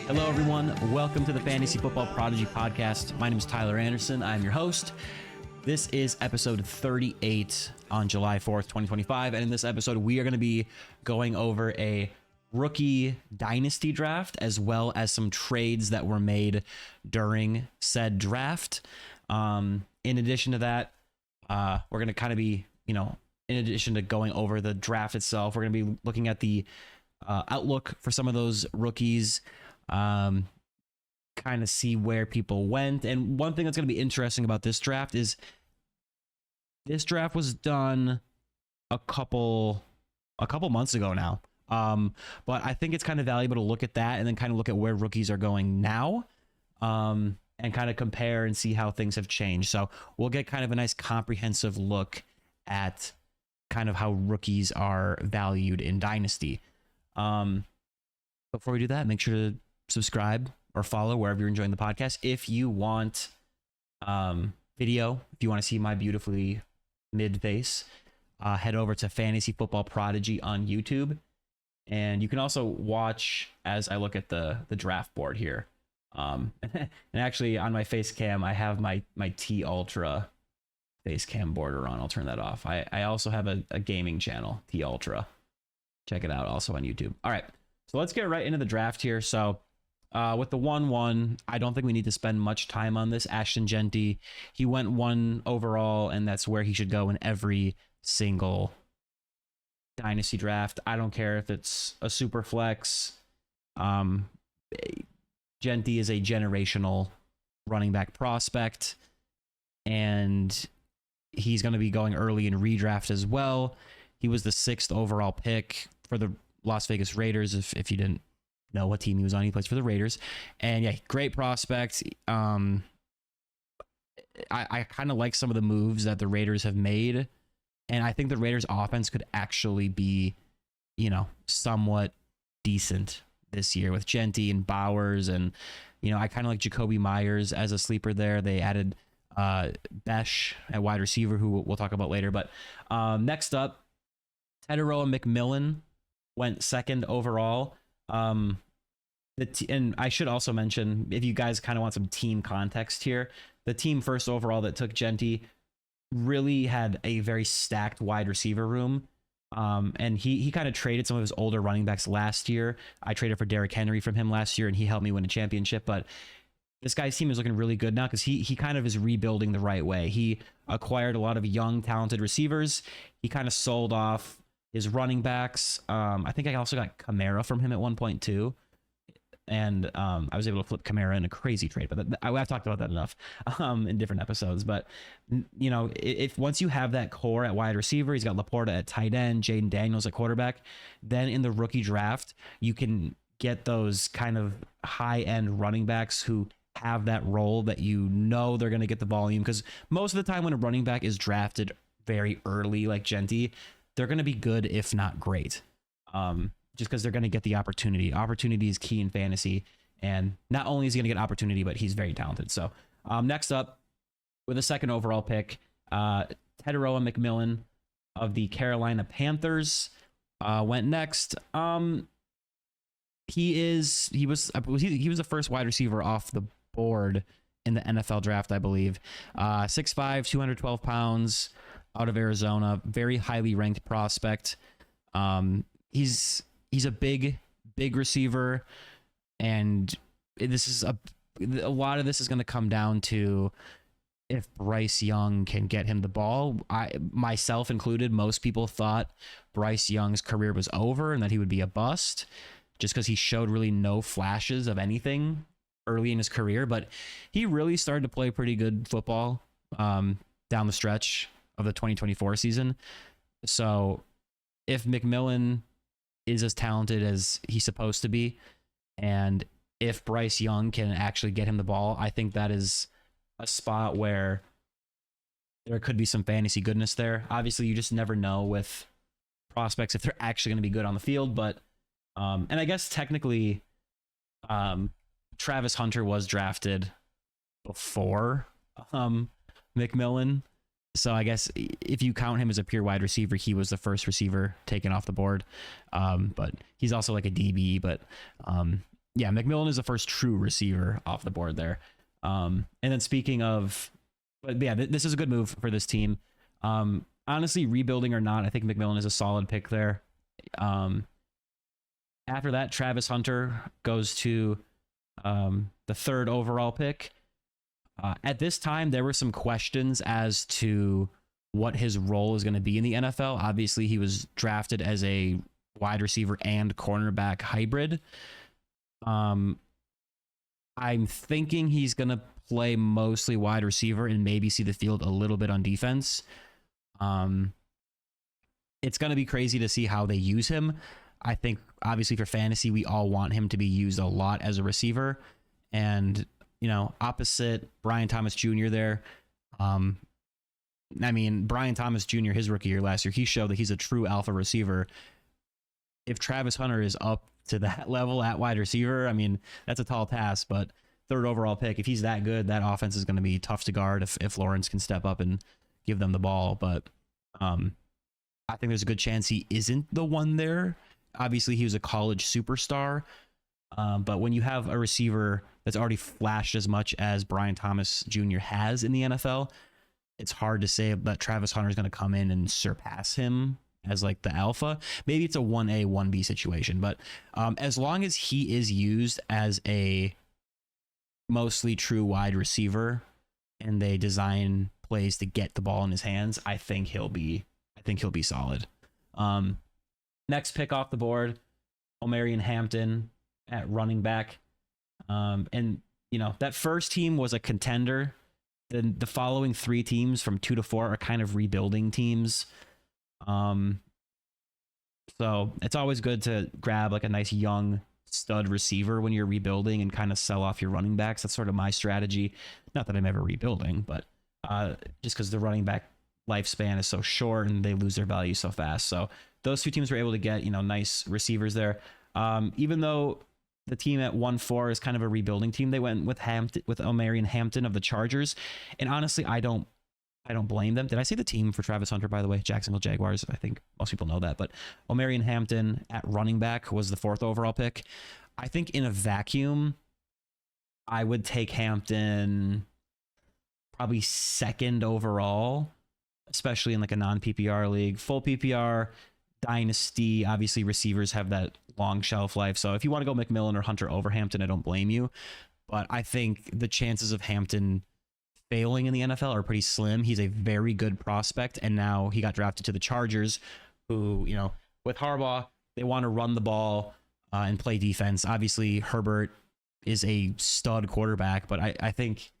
Hello, everyone. Welcome to the Fantasy Football Prodigy Podcast. My name is Tyler Anderson. I'm your host. This is episode 38 on July 4th, 2025. And in this episode, we are going to be going over a rookie dynasty draft, as well as some trades that were made during said draft. In addition to that, we're going to kind of be, in addition to going over the draft itself, we're going to be looking at the outlook for some of those rookies, kind of see where people went. And one thing that's going to be interesting about this draft is this draft was done a couple months ago now. But I think it's kind of valuable to look at that and then kind of look at where rookies are going now, and kind of compare and see how things have changed. So we'll get kind of a nice comprehensive look at kind of how rookies are valued in Dynasty. Before we do that, make sure to subscribe or follow wherever you're enjoying the podcast. If you want video, if you want to see my beautifully mid face, head over to Fantasy Football Prodigy on YouTube. And you can also watch as I look at the draft board here. And actually on my face cam, I have my T Ultra face cam border on. I'll turn that off. I also have a gaming channel, T Ultra. Check it out also on YouTube. All right, so let's get right into the draft here. So with the 1-1, I don't think we need to spend much time on this. Ashton Genty, he went 1 overall, and that's where he should go in every single Dynasty draft. I don't care if it's a super flex. Genty is a generational running back prospect, and he's going to be going early in redraft as well. He was the 6th overall pick for the Las Vegas Raiders. If you didn't know what team he was on, he plays for the Raiders. And yeah, great prospect. I kind of like some of the moves that the Raiders have made. And I think the Raiders offense could actually be, somewhat decent this year with Genty and Bowers. And, I kind of like Jacoby Myers as a sleeper there. They added Besh at wide receiver, who we'll talk about later. But next up, Teteroa McMillan went 2nd overall. And I should also mention, if you guys kind of want some team context here, the team 1st overall that took Genty really had a very stacked wide receiver room. And he kind of traded some of his older running backs last year. I traded for Derrick Henry from him last year, and he helped me win a championship. But this guy's team is looking really good now because he kind of is rebuilding the right way. He acquired a lot of young, talented receivers. He kind of sold off his running backs. I think I also got Kamara from him at one point too. And I was able to flip Kamara in a crazy trade, but I've talked about that enough in different episodes. But, if once you have that core at wide receiver, he's got Laporta at tight end, Jaden Daniels at quarterback, then in the rookie draft, you can get those kind of high-end running backs who have that role that they're going to get the volume. Because most of the time when a running back is drafted very early, like Genty, they're going to be good, if not great. Just because they're going to get the opportunity. Opportunity is key in fantasy. And not only is he going to get opportunity, but he's very talented. So next up, with a 2nd overall pick, Teteroa McMillan of the Carolina Panthers went next. He was the first wide receiver off the board in the NFL draft, I believe. 6'5", 212 pounds, out of Arizona. Very highly ranked prospect. He's a big receiver, and this is a lot of this is going to come down to if Bryce Young can get him the ball. Myself included, most people thought Bryce Young's career was over and that he would be a bust just because he showed really no flashes of anything early in his career, but he really started to play pretty good football down the stretch of the 2024 season. So if McMillan is as talented as he's supposed to be, and if Bryce Young can actually get him the ball, I think that is a spot where there could be some fantasy goodness there. Obviously, you just never know with prospects if they're actually going to be good on the field, but and I guess technically Travis Hunter was drafted before McMillan. So I guess if you count him as a pure wide receiver, he was the first receiver taken off the board. But he's also like a DB. But Yeah, McMillan is the first true receiver off the board there. And then speaking of, but yeah, this is a good move for this team. Honestly, rebuilding or not, I think McMillan is a solid pick there. After that, Travis Hunter goes to the third overall pick. At this time, there were some questions as to what his role is going to be in the NFL. Obviously, he was drafted as a wide receiver and cornerback hybrid. I'm thinking he's going to play mostly wide receiver and maybe see the field a little bit on defense. It's going to be crazy to see how they use him. I think obviously for fantasy, we all want him to be used a lot as a receiver, and opposite Brian Thomas Jr. there. I mean, Brian Thomas Jr., his rookie year last year, he showed that he's a true alpha receiver. If Travis Hunter is up to that level at wide receiver, I mean, that's a tall task, but third overall pick, if he's that good, that offense is going to be tough to guard if Lawrence can step up and give them the ball. But I think there's a good chance he isn't the one there. Obviously, he was a college superstar, but when you have a receiver that's already flashed as much as Brian Thomas Jr. has in the NFL, it's hard to say that Travis Hunter is going to come in and surpass him as like the alpha. Maybe it's a 1A, 1B situation, but as long as he is used as a mostly true wide receiver and they design plays to get the ball in his hands, I think he'll be solid. Next pick off the board, Omarion Hampton at running back. And that first team was a contender. Then the following three teams from 2 to 4 are kind of rebuilding teams. So it's always good to grab like a nice young stud receiver when you're rebuilding and kind of sell off your running backs. That's sort of my strategy. Not that I'm ever rebuilding, but just because the running back lifespan is so short and they lose their value so fast. So those two teams were able to get, nice receivers there. Even though the team at 1-4 is kind of a rebuilding team, they went with Omarion Hampton of the Chargers. And honestly, I don't blame them. Did I say the team for Travis Hunter, by the way? Jacksonville Jaguars. I think most people know that. But Omarion Hampton at running back was the 4th overall pick. I think in a vacuum, I would take Hampton probably 2nd overall, especially in like a non-PPR league. Full PPR, Dynasty, obviously receivers have that long shelf life. So if you want to go McMillan or Hunter over Hampton, I don't blame you. But I think the chances of Hampton failing in the NFL are pretty slim. He's a very good prospect, and now he got drafted to the Chargers, who, with Harbaugh, they want to run the ball and play defense. Obviously, Herbert is a stud quarterback, but I think,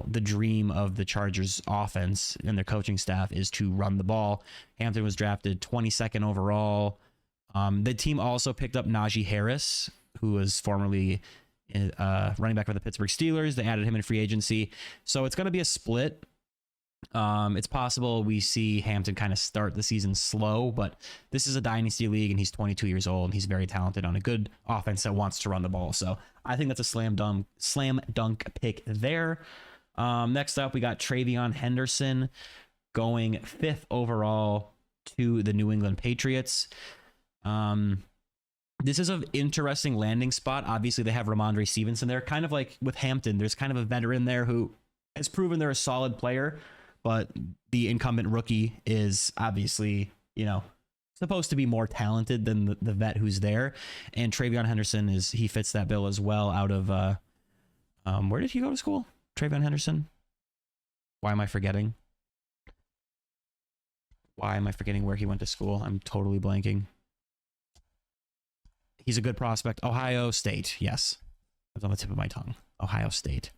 the dream of the Chargers offense and their coaching staff is to run the ball. Hampton was drafted 22nd overall. The team also picked up Najee Harris, who was formerly running back for the Pittsburgh Steelers. They added him in free agency. So it's going to be a split. It's possible we see Hampton kind of start the season slow, but this is a dynasty league and he's 22 years old and he's very talented on a good offense that wants to run the ball. So I think that's a slam dunk pick there. Next up, we got Travion Henderson going 5th overall to the New England Patriots. This is an interesting landing spot. Obviously, they have Ramondre Stevenson there. Kind of like with Hampton, there's kind of a veteran there who has proven they're a solid player, but the incumbent rookie is obviously, supposed to be more talented than the vet who's there. And Travion Henderson he fits that bill as well out of, where did he go to school? Travion Henderson? Why am I forgetting where he went to school? I'm totally blanking. He's a good prospect. Ohio State. Yes. That's on the tip of my tongue. Ohio State.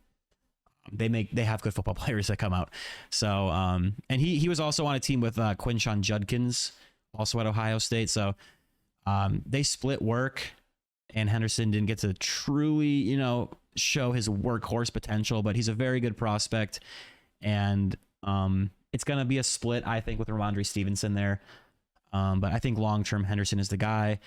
They have good football players that come out. So, and he was also on a team with Quinshon Judkins, also at Ohio State. So, they split work, and Henderson didn't get to truly, show his workhorse potential, but he's a very good prospect. And it's going to be a split, I think, with Ramondre Stevenson there. But I think long-term Henderson is the guy.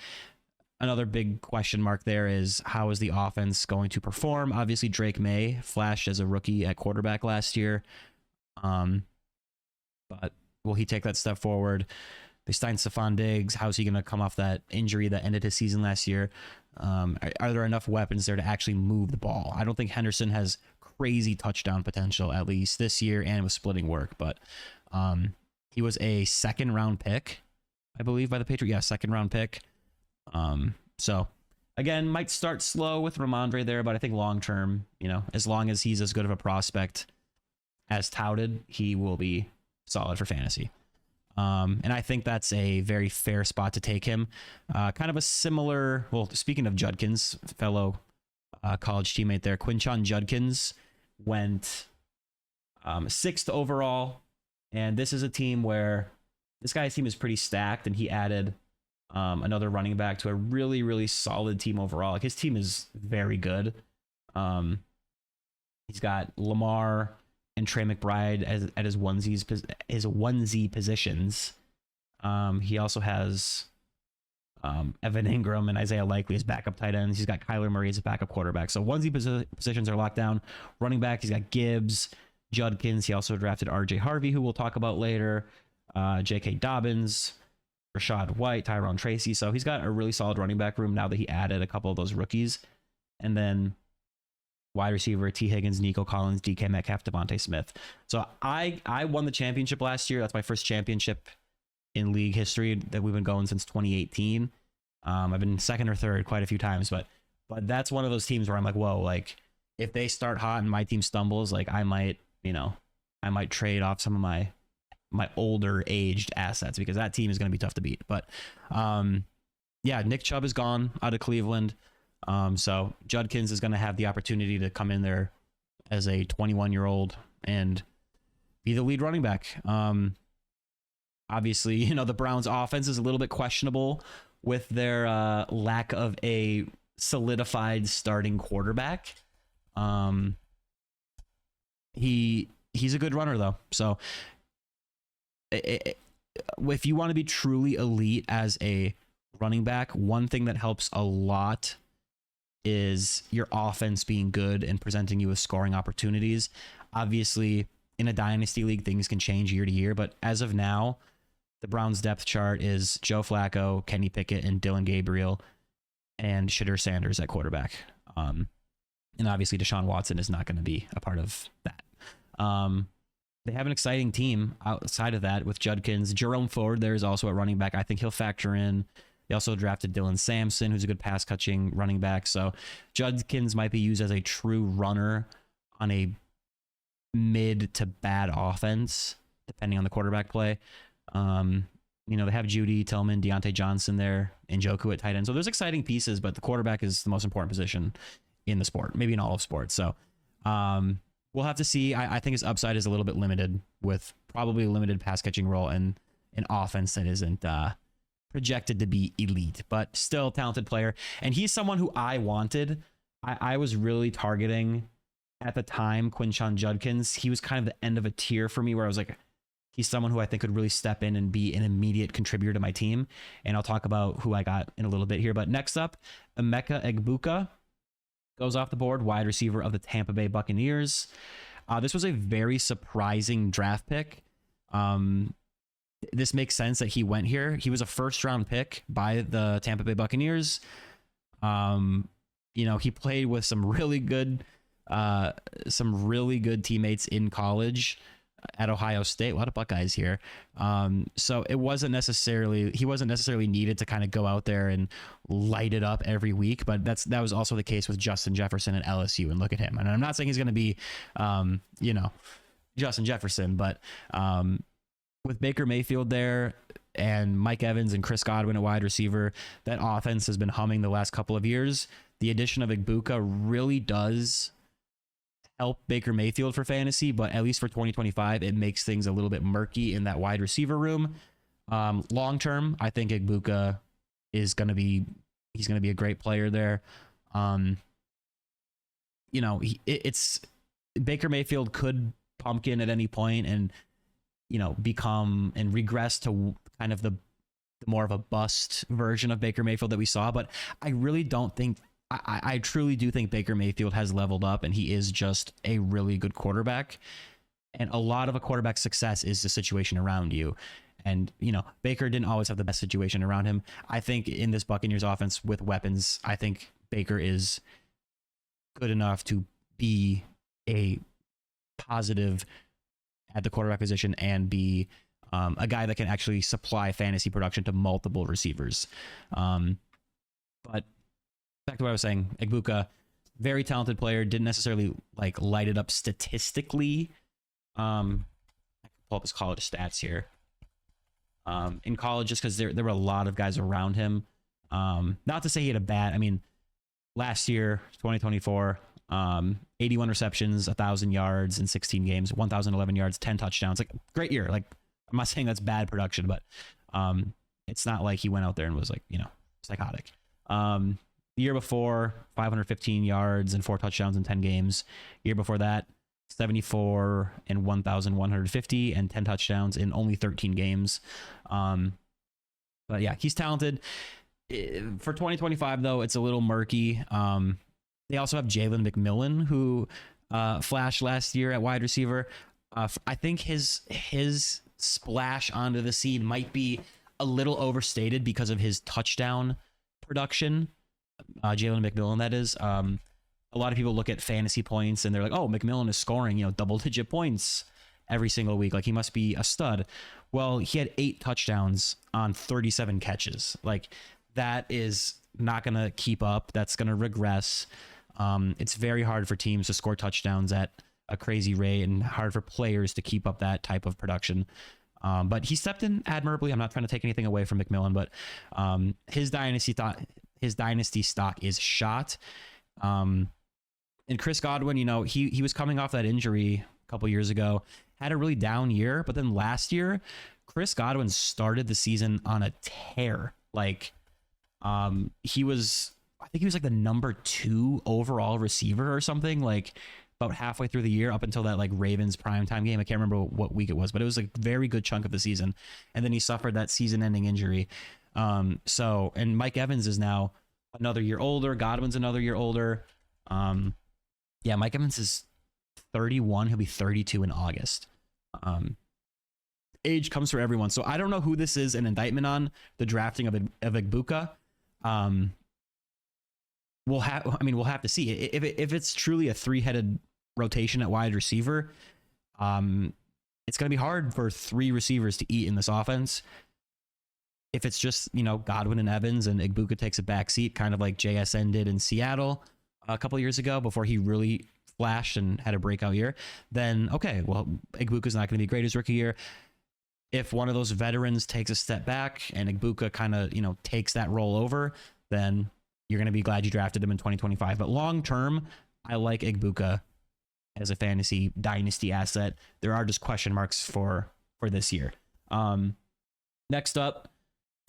Another big question mark there is how is the offense going to perform? Obviously, Drake May flashed as a rookie at quarterback last year. But will he take that step forward? They signed Stephon Diggs. How's he going to come off that injury that ended his season last year? Are there enough weapons there to actually move the ball? I don't think Henderson has crazy touchdown potential, at least this year, and with splitting work. But he was a second round pick, I believe, by the Patriots. Yeah, second round pick. So again, might start slow with Ramondre there, but I think long term, as long as he's as good of a prospect as touted, he will be solid for fantasy. And I think that's a very fair spot to take him. Kind of a similar, well, speaking of Judkins, fellow college teammate there, Quinshon Judkins went 6th overall. And this is a team where this guy's team is pretty stacked, and he added another running back to a really, really solid team overall. Like, his team is very good. He's got Lamar and Trey McBride at his onesie positions. He also has Evan Ingram and Isaiah Likely as backup tight ends. He's got Kyler Murray as a backup quarterback. So onesie positions are locked down. Running back, he's got Gibbs, Judkins. He also drafted RJ Harvey, who we'll talk about later. J.K. Dobbins, Rashad White, Tyrone Tracy. So he's got a really solid running back room now that he added a couple of those rookies. And then wide receiver, T. Higgins, Nico Collins, DK Metcalf, Devontae Smith. So I won the championship last year. That's my first championship in league history that we've been going since 2018. I've been second or third quite a few times, but that's one of those teams where I'm like, whoa, like if they start hot and my team stumbles, like I might trade off some of my older aged assets, because that team is going to be tough to beat. But yeah, Nick Chubb is gone out of Cleveland. So Judkins is going to have the opportunity to come in there as a 21-year-old and be the lead running back. Obviously, the Browns offense is a little bit questionable with their lack of a solidified starting quarterback. He's a good runner though. So if you want to be truly elite as a running back, one thing that helps a lot is your offense being good and presenting you with scoring opportunities. Obviously, in a dynasty league, things can change year to year, but as of now, the Browns depth chart is Joe Flacco, Kenny Pickett, and Dylan Gabriel, and Shadur Sanders at quarterback. And obviously, Deshaun Watson is not going to be a part of that. They have an exciting team outside of that with Judkins. Jerome Ford there is also at running back. I think he'll factor in. They also drafted Dylan Sampson, who's a good pass-catching running back. So Judkins might be used as a true runner on a mid to bad offense, depending on the quarterback play. They have Judy, Tillman, Deontay Johnson there, and Njoku at tight end. So there's exciting pieces, but the quarterback is the most important position in the sport, maybe in all of sports. So we'll have to see. I think his upside is a little bit limited, with probably a limited pass-catching role and an offense that isn't projected to be elite, but still a talented player. And he's someone who I wanted. I was really targeting at the time Quinshon Judkins. He was kind of the end of a tier for me, where I was like, he's someone who I think could really step in and be an immediate contributor to my team. And I'll talk about who I got in a little bit here. But next up, Emeka Egbuka goes off the board, wide receiver of the Tampa Bay Buccaneers. This was a very surprising draft pick. This makes sense that he went here. He was a first-round pick by the Tampa Bay Buccaneers. He played with some really good teammates in college at Ohio State. A lot of Buckeyes here. So he wasn't necessarily needed to kind of go out there and light it up every week, but that was also the case with Justin Jefferson at LSU. And look at him. And I'm not saying he's going to be, Justin Jefferson, but with Baker Mayfield there and Mike Evans and Chris Godwin at wide receiver, that offense has been humming the last couple of years. The addition of Egbuka really does help Baker Mayfield for fantasy, but at least for 2025, it makes things a little bit murky in that wide receiver room. Long term, I think Egbuka is going to be a great player there. It's Baker Mayfield could pumpkin at any point and become and regress to kind of the more of a bust version of Baker Mayfield that we saw. But I really don't think, I truly do think Baker Mayfield has leveled up, and he is just a really good quarterback. And a lot of a quarterback's success is the situation around you. And, Baker didn't always have the best situation around him. I think in this Buccaneers offense with weapons, I think Baker is good enough to be a positive at the quarterback position and be a guy that can actually supply fantasy production to multiple receivers. But back to what I was saying, Egbuka, very talented player, didn't necessarily light it up statistically. I can pull up his college stats here. In college, just because there were a lot of guys around him. Not to say he had a bad, last year, 2024, 81 receptions, 1,000 yards in 16 games, 1,011 yards, 10 touchdowns. Great year. I'm not saying that's bad production, but it's not like he went out there and was psychotic. The year before, 515 yards and 4 touchdowns in 10 games. Year before that, 74 and 1,150 and 10 touchdowns in only 13 games. But yeah, he's talented. For 2025, though, it's a little murky. They also have Jalen McMillan, who flashed last year at wide receiver. I think his splash onto the scene might be a little overstated because of his touchdown production. Jalen McMillan, that is. A lot of people look at fantasy points and they're like, oh, McMillan is scoring, double-digit points every single week. He must be a stud. Well, he had 8 touchdowns on 37 catches. That is not going to keep up. That's going to regress. It's very hard for teams to score touchdowns at a crazy rate and hard for players to keep up that type of production. But he stepped in admirably. I'm not trying to take anything away from McMillan, but his dynasty stock is shot. And Chris Godwin, he was coming off that injury a couple years ago, had a really down year, but then last year, Chris Godwin started the season on a tear. He was the number 2 overall receiver or something, about halfway through the year up until that Ravens primetime game. I can't remember what week it was, but it was a very good chunk of the season. And then he suffered that season-ending injury. And Mike Evans is now another year older. Godwin's another year older. Mike Evans is 31. He'll be 32 in August. Age comes for everyone. So I don't know who this is an indictment on, the drafting of Egbuka. We'll have to see. If it's truly a 3-headed rotation at wide receiver, it's going to be hard for 3 receivers to eat in this offense. If it's just, Godwin and Evans and Egbuka takes a back seat, kind of like JSN did in Seattle a couple years ago before he really flashed and had a breakout year, then okay, well, Egbuka's not going to be great his rookie year. If one of those veterans takes a step back and Egbuka kind of, takes that role over, then you're going to be glad you drafted him in 2025. But long term, I like Egbuka as a fantasy dynasty asset. There are just question marks for this year. Next up,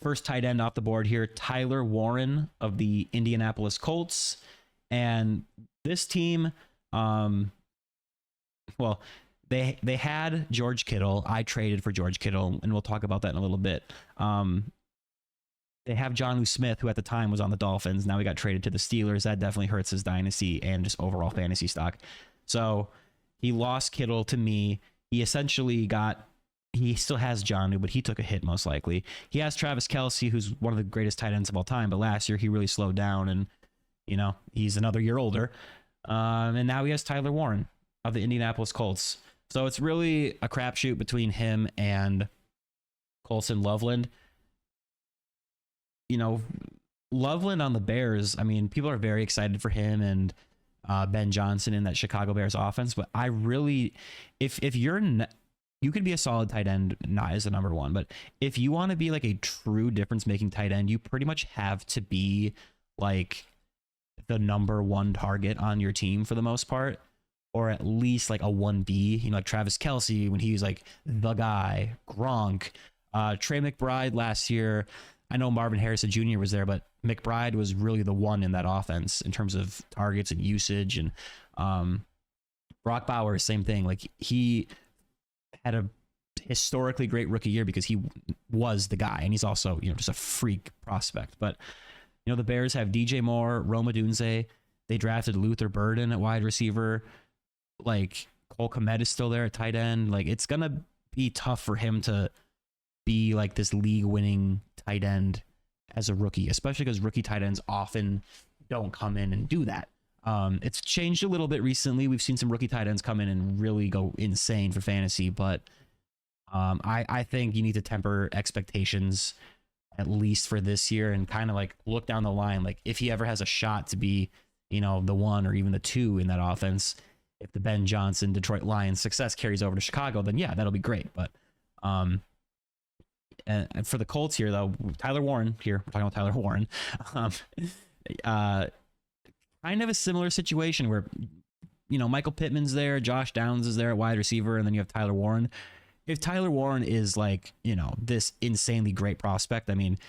first tight end off the board here, Tyler Warren of the Indianapolis Colts. And this team, they had George Kittle. I traded for George Kittle, and we'll talk about that in a little bit. They have Jonnu Smith, who at the time was on the Dolphins. Now he got traded to the Steelers. That definitely hurts his dynasty and just overall fantasy stock. So he lost Kittle to me. He still has Jonnu, but he took a hit most likely. He has Travis Kelce, who's one of the greatest tight ends of all time. But last year he really slowed down, and he's another year older. And now he has Tyler Warren of the Indianapolis Colts. So it's really a crapshoot between him and Colson Loveland. Loveland on the Bears, people are very excited for him and Ben Johnson in that Chicago Bears offense. But I really, if you're, you can be a solid tight end, not as the number 1, but if you want to be a true difference making tight end, you pretty much have to be the number 1 target on your team for the most part, or at least a 1B, like Travis Kelce when he was the guy, Gronk, Trey McBride last year. I know Marvin Harrison Jr. was there, but McBride was really the one in that offense in terms of targets and usage. And Brock Bowers, same thing. He had a historically great rookie year because he was the guy, and he's also just a freak prospect. But the Bears have DJ Moore, Rome Odunze. They drafted Luther Burden at wide receiver. Cole Kmet is still there at tight end. It's gonna be tough for him to be like this league winning tight end as a rookie, especially because rookie tight ends often don't come in and do that. It's changed a little bit recently. We've seen some rookie tight ends come in and really go insane for fantasy, but I think you need to temper expectations at least for this year and kind of like look down the line. Like if he ever has a shot to be, the 1 or even the 2 in that offense, if the Ben Johnson Detroit Lions success carries over to Chicago, then yeah, that'll be great. But and for the Colts here, though, Tyler Warren here, we're talking about Tyler Warren, kind of a similar situation where, Michael Pittman's there, Josh Downs is there at wide receiver, and then you have Tyler Warren. If Tyler Warren is like, this insanely great prospect, I mean,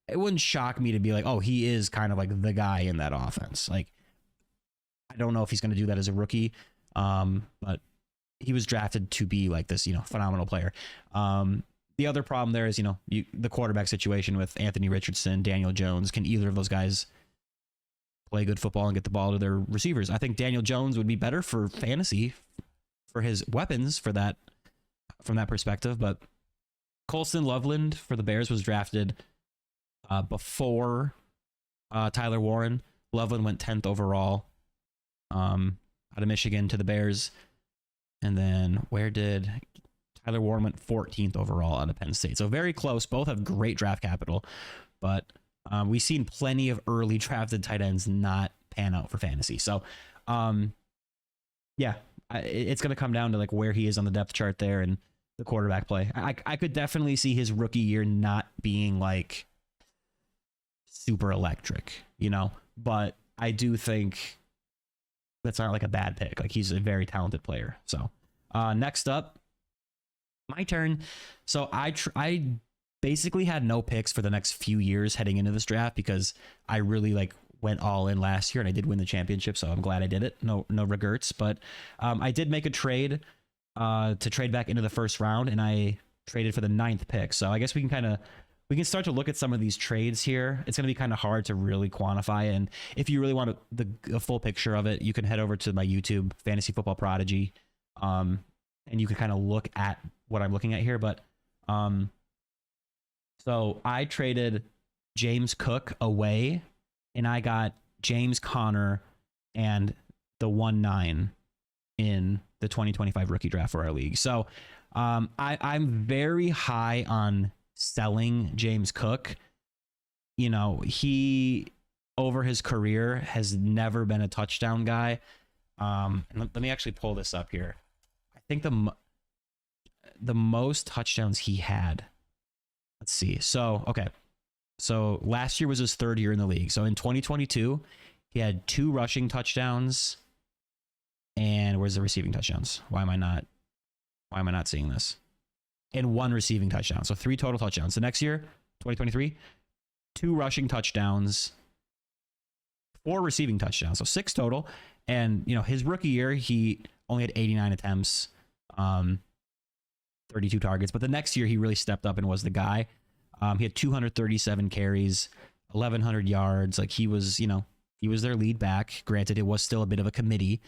it wouldn't shock me to be like, oh, he is kind of like the guy in that offense. Like, I don't know if he's going to do that as a rookie, but he was drafted to be like this, phenomenal player. The other problem there is, the quarterback situation with Anthony Richardson, Daniel Jones. Can either of those guys play good football and get the ball to their receivers? I think Daniel Jones would be better for fantasy, for his weapons, from that perspective. But Colston Loveland for the Bears was drafted before Tyler Warren. Loveland went 10th overall out of Michigan to the Bears. And then where did Tyler Warren went 14th overall out of Penn State? So very close. Both have great draft capital, but we've seen plenty of early drafted tight ends not pan out for fantasy. So yeah, it's going to come down to like where he is on the depth chart there and the quarterback play. I could definitely see his rookie year not being like super electric, but I do think that's not like a bad pick. Like he's a very talented player. So next up, my turn. So I basically had no picks for the next few years heading into this draft because I really like went all in last year and I did win the championship. So I'm glad I did it. No regrets, but I did make a trade to trade back into the first round and I traded for the 9th pick. So I guess we can start to look at some of these trades here. It's going to be kind of hard to really quantify. And if you really want a full picture of it, you can head over to my YouTube, Fantasy Football Prodigy. And you can kind of look at what I'm looking at here. But so I traded James Cook away and I got James Conner and the 1-9 in the 2025 rookie draft for our league. So I'm very high on selling James Cook. He over his career has never been a touchdown guy. And let me actually pull this up here. I think the most touchdowns he had, let's see. So last year was his 3rd year in the league. So in 2022, he had 2 rushing touchdowns. And where's the receiving touchdowns? Why am I not seeing this? And 1 receiving touchdown. So 3 total touchdowns. The next year, 2023, 2 rushing touchdowns, 4 receiving touchdowns. So 6 total. And, his rookie year, he only had 89 attempts, 32 targets. But the next year, he really stepped up and was the guy. He had 237 carries, 1,100 yards. Like he was their lead back. Granted, it was still a bit of a committee.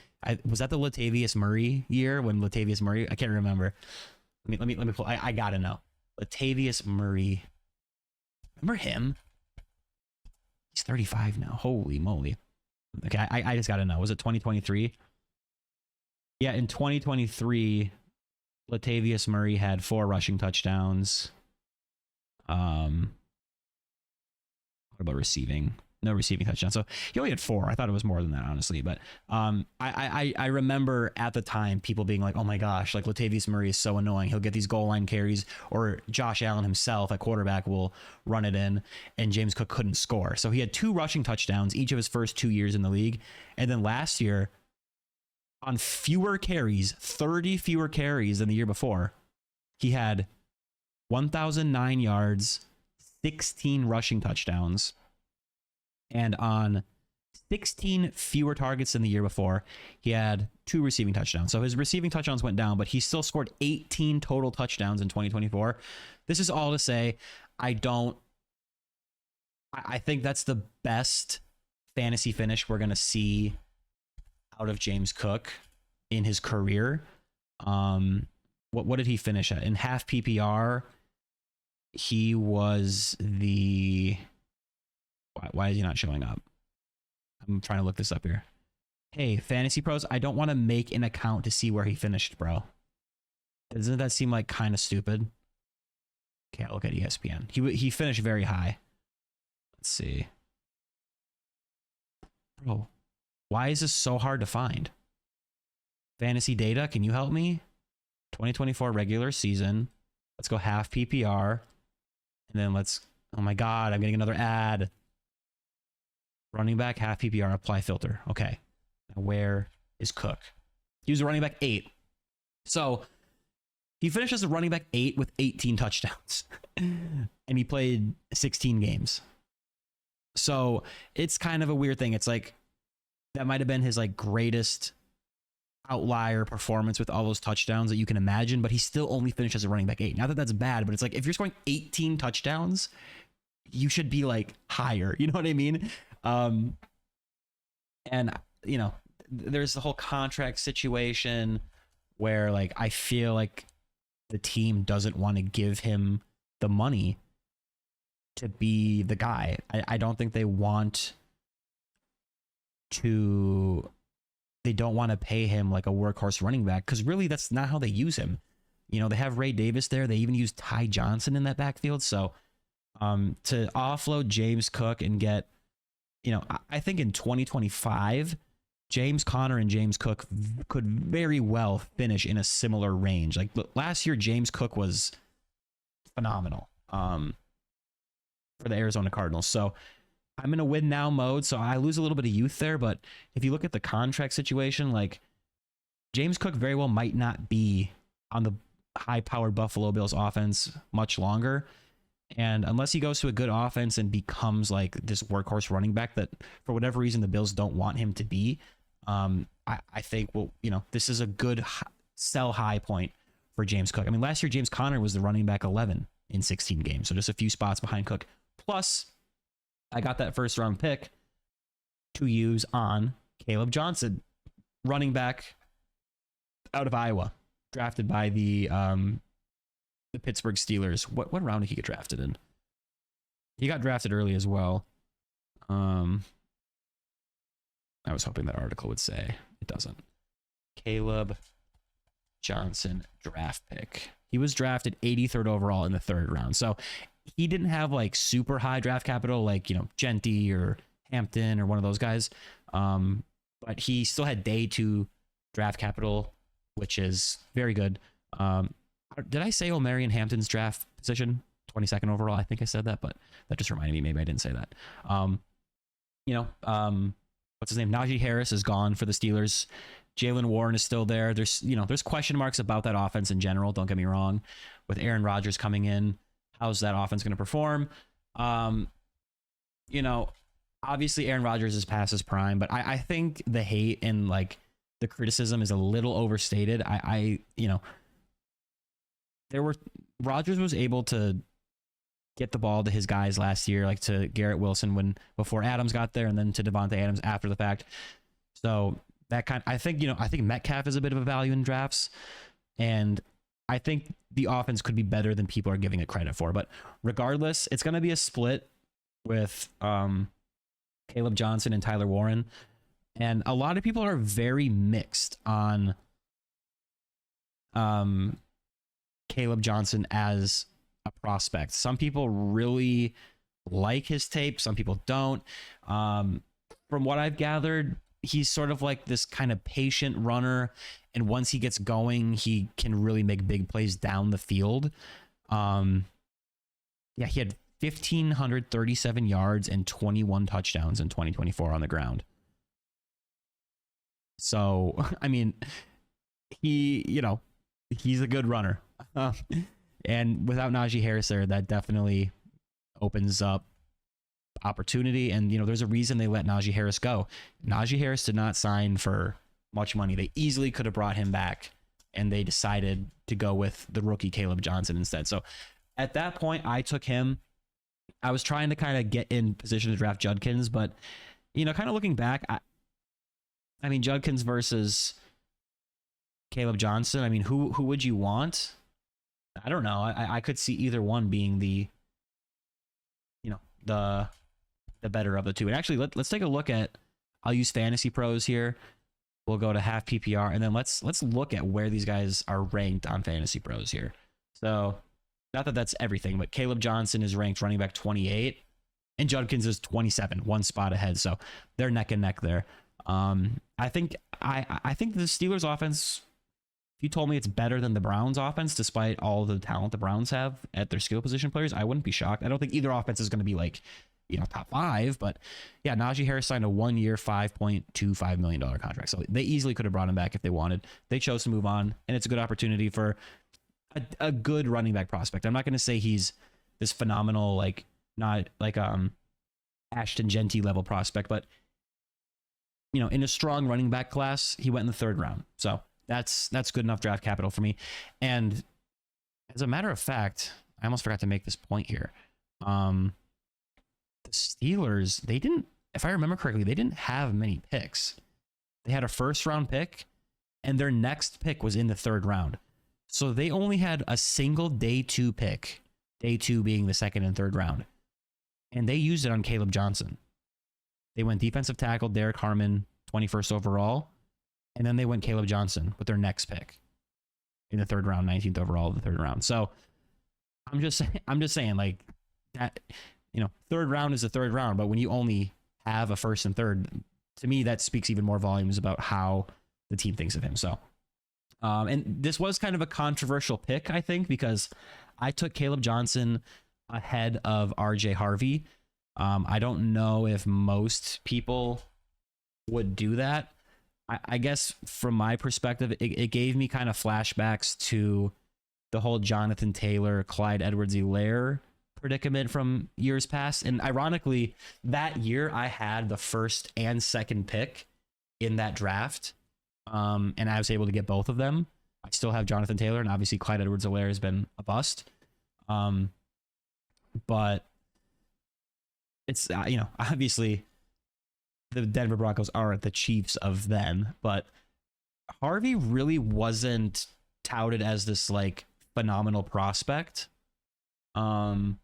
Was that the Latavius Murray year when Latavius Murray? I can't remember. Let me pull. I gotta know. Latavius Murray. Remember him? He's 35 now. Holy moly. Okay, I just gotta know. Was it 2023? Yeah, in 2023, Latavius Murray had 4 rushing touchdowns. What about receiving? No receiving touchdown. So he only had 4. I thought it was more than that, honestly. But I remember at the time people being like, oh my gosh, like Latavius Murray is so annoying. He'll get these goal line carries, or Josh Allen himself at quarterback will run it in, and James Cook couldn't score. So he had 2 rushing touchdowns each of his first 2 years in the league. And then last year, on fewer carries, 30 fewer carries than the year before, he had 1,009 yards, 16 rushing touchdowns. And on 16 fewer targets than the year before, he had 2 receiving touchdowns. So his receiving touchdowns went down, but he still scored 18 total touchdowns in 2024. This is all to say, I think that's the best fantasy finish we're going to see out of James Cook in his career. what did he finish at? In half PPR, he was the... Why is he not showing up? I'm trying to look this up here. Hey, Fantasy Pros, I don't want to make an account to see where he finished, bro. Doesn't that seem like kind of stupid? Okay, I'll look at ESPN. He finished very high. Let's see. Bro, why is this so hard to find? Fantasy data, can you help me? 2024 regular season. Let's go half PPR. And then let's... Oh my God, I'm getting another ad. Running back, half PPR, apply filter. Okay. Now where is Cook? He was a running back 8. So he finished as a running back 8 with 18 touchdowns. And he played 16 games. So it's kind of a weird thing. It's like that might have been his like greatest outlier performance with all those touchdowns that you can imagine, but he still only finished as a running back 8. Not that that's bad, but it's like if you're scoring 18 touchdowns, you should be like higher. You know what I mean? And you know, there's the whole contract situation where like I feel like the team doesn't want to give him the money to be the guy. I don't think they want to... They don't want to pay him like a workhorse running back because really that's not how they use him. You know, they have Ray Davis there. They even use Ty Johnson in that backfield. So to offload James Cook and get, you know, I think in 2025, James Conner and James Cook could very well finish in a similar range. Like last year, James Cook was phenomenal for the Arizona Cardinals. So I'm in a win now mode, so I lose a little bit of youth there. But if you look at the contract situation, like James Cook very well might not be on the high-powered Buffalo Bills offense much longer. And unless he goes to a good offense and becomes like this workhorse running back that for whatever reason the Bills don't want him to be, I think, well, you know, this is a good sell high point for James Cook. I mean, last year James Conner was the running back 11 in 16 games, so just a few spots behind Cook. Plus, I got that first round pick to use on Caleb Johnson, running back out of Iowa, drafted by the Pittsburgh Steelers. What round did he get drafted in? He got drafted early as well. I was hoping that article would say. It doesn't. Caleb Johnson draft pick. He was drafted 83rd overall in the 3rd round. So he didn't have like super high draft capital like, you know, Genty or Hampton or one of those guys. But he still had day 2 draft capital, which is very good. Did I say O'Marion Hampton's draft position? 22nd overall. I think I said that, but that just reminded me. Maybe I didn't say that. What's his name? Najee Harris is gone for the Steelers. Jalen Warren is still there. There's question marks about that offense in general. Don't get me wrong. With Aaron Rodgers coming in, how's that offense going to perform? Obviously Aaron Rodgers is past his prime, but I think the hate and like the criticism is a little overstated. Rodgers was able to get the ball to his guys last year, like to Garrett Wilson before Adams got there, and then to Devontae Adams after the fact. So that I think Metcalf is a bit of a value in drafts, and I think the offense could be better than people are giving it credit for. But regardless, it's going to be a split with Caleb Johnson and Tyler Warren, and a lot of people are very mixed on Caleb Johnson as a prospect. Some people really like his tape. Some people don't. From what I've gathered, he's sort of like this kind of patient runner. And once he gets going, he can really make big plays down the field. He had 1,537 yards and 21 touchdowns in 2024 on the ground. So, I mean, he's a good runner. And without Najee Harris there, that definitely opens up opportunity. And, there's a reason they let Najee Harris go. Najee Harris did not sign for much money. They easily could have brought him back, and they decided to go with the rookie Caleb Johnson instead. So at that point, I took him. I was trying to kind of get in position to draft Judkins, but, kind of looking back, I mean, Judkins versus Caleb Johnson. I mean, who would you want? I don't know. I could see either one being the, you know, the better of the two. And actually, let's take a look at. I'll use Fantasy Pros here. We'll go to half PPR, and then let's look at where these guys are ranked on Fantasy Pros here. So, not that that's everything, but Caleb Johnson is ranked running back 28, and Judkins is 27, one spot ahead. So they're neck and neck there. I think the Steelers offense, if you told me it's better than the Browns offense, despite all the talent the Browns have at their skill position players, I wouldn't be shocked. I don't think either offense is going to be like, you know, top 5, but yeah, Najee Harris signed a 1-year, $5.25 million contract. So they easily could have brought him back if they wanted. They chose to move on, and it's a good opportunity for a good running back prospect. I'm not going to say he's this phenomenal, like, not like Ashton Genty level prospect, but you know, in a strong running back class, he went in the 3rd round. So that's good enough draft capital for me. And as a matter of fact, I almost forgot to make this point here. The Steelers, they didn't, if I remember correctly, they didn't have many picks. They had a 1st round pick, and their next pick was in the 3rd round. So they only had a single day 2 pick, day 2 being the 2nd and 3rd round. And they used it on Caleb Johnson. They went defensive tackle, Derek Harmon, 21st overall. And then they went Caleb Johnson with their next pick in the 3rd round, 19th overall of the 3rd round. So I'm just saying like that, you know, 3rd round is the 3rd round, but when you only have a 1st and 3rd, to me, that speaks even more volumes about how the team thinks of him. So, and this was kind of a controversial pick, I think, because I took Caleb Johnson ahead of RJ Harvey. I don't know if most people would do that. I guess from my perspective, it gave me kind of flashbacks to the whole Jonathan Taylor, Clyde Edwards-Helaire predicament from years past. And ironically, that year I had the 1st and 2nd pick in that draft. And I was able to get both of them. I still have Jonathan Taylor, and obviously Clyde Edwards-Helaire has been a bust. But it's, you know, obviously the Denver Broncos aren't the Chiefs of then, but Harvey really wasn't touted as this like phenomenal prospect. And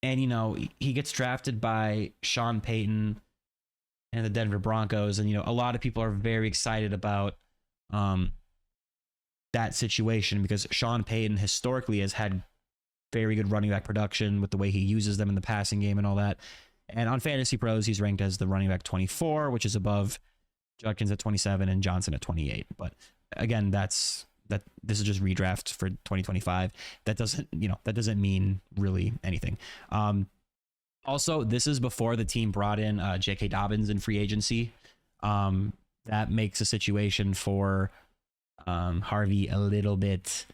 you know, he gets drafted by Sean Payton and the Denver Broncos, and you know, a lot of people are very excited about that situation because Sean Payton historically has had very good running back production with the way he uses them in the passing game and all that. And on Fantasy Pros, he's ranked as the running back 24, which is above Judkins at 27 and Johnson at 28. But again, this is just redraft for 2025. That doesn't mean really anything. Also, this is before the team brought in J.K. Dobbins in free agency. That makes a situation for Harvey a little bit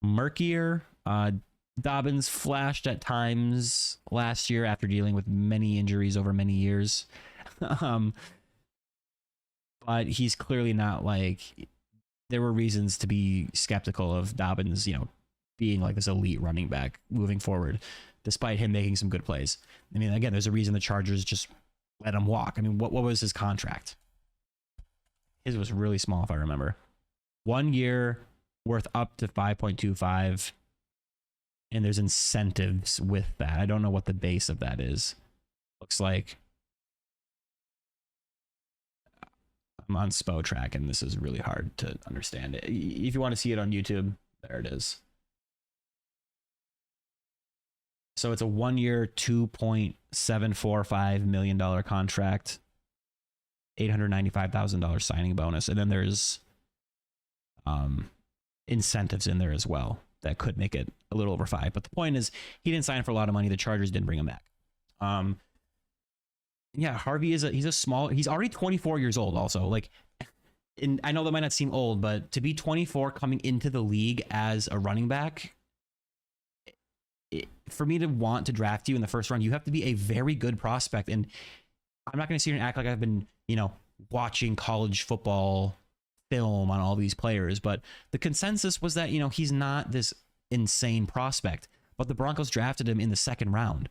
murkier. Dobbins flashed at times last year after dealing with many injuries over many years. But he's clearly not like, there were reasons to be skeptical of Dobbins, you know, being like this elite running back moving forward, despite him making some good plays. I mean, again, there's a reason the Chargers just let him walk. I mean, what was his contract? His was really small, if I remember. 1 year, worth up to 5.25. And there's incentives with that. I don't know what the base of that is. Looks like I'm on Spo Track, and this is really hard to understand. If you want to see it on YouTube, there it is. So it's a 1 year, $2.745 million contract, $895,000 signing bonus, and then there's incentives in there as well that could make it a little over 5. But the point is, he didn't sign for a lot of money. The Chargers didn't bring him back. Yeah, Harvey he's already 24 years old also. Like, and I know that might not seem old, but to be 24 coming into the league as a running back, for me to want to draft you in the 1st round, you have to be a very good prospect. And I'm not going to sit here and act like I've been, you know, watching college football film on all these players, but the consensus was that, you know, he's not this insane prospect, but the Broncos drafted him in the 2nd round.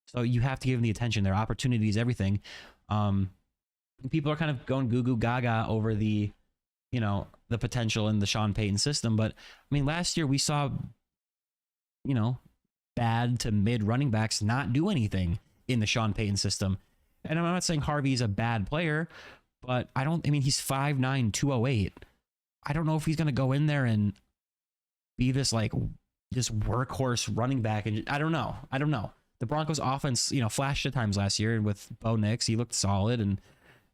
So you have to give him the attention. Their opportunities, everything. People are kind of going goo goo gaga over the, you know, the potential in the Sean Payton system. But I mean, last year we saw, you know, bad to mid running backs not do anything in the Sean Payton system. And I'm not saying Harvey's a bad player, but I mean, he's 5'9", 208. I don't know if he's going to go in there and be this like this workhorse running back. And I don't know. The Broncos offense, you know, flashed at times last year, and with Bo Nix, he looked solid. And,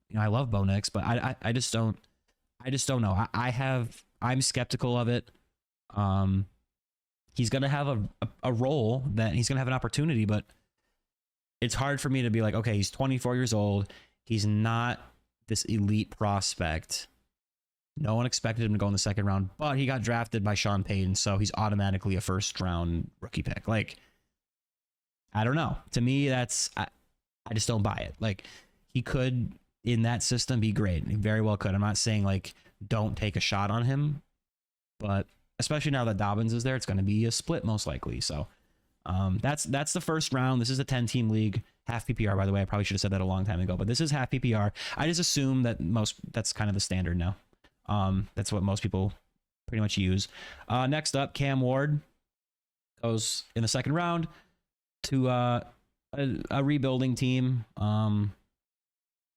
you know, I love Bo Nix, but I just don't know. I'm skeptical of it. He's going to have a role that he's going to have an opportunity, but it's hard for me to be like, okay, he's 24 years old. He's not this elite prospect. No one expected him to go in the second round, but he got drafted by Sean Payton, so he's automatically a first round rookie pick. Like, I don't know. To me, I just don't buy it. Like, he could, in that system, be great. He very well could. I'm not saying, like, don't take a shot on him, but especially now that Dobbins is there, it's going to be a split most likely. So that's the first round. This is a 10-team league, half PPR, by the way. I probably should have said that a long time ago, but this is half PPR. I just assume that that's kind of the standard now. That's what most people pretty much use. Next up, Cam Ward goes in the second round to a rebuilding team.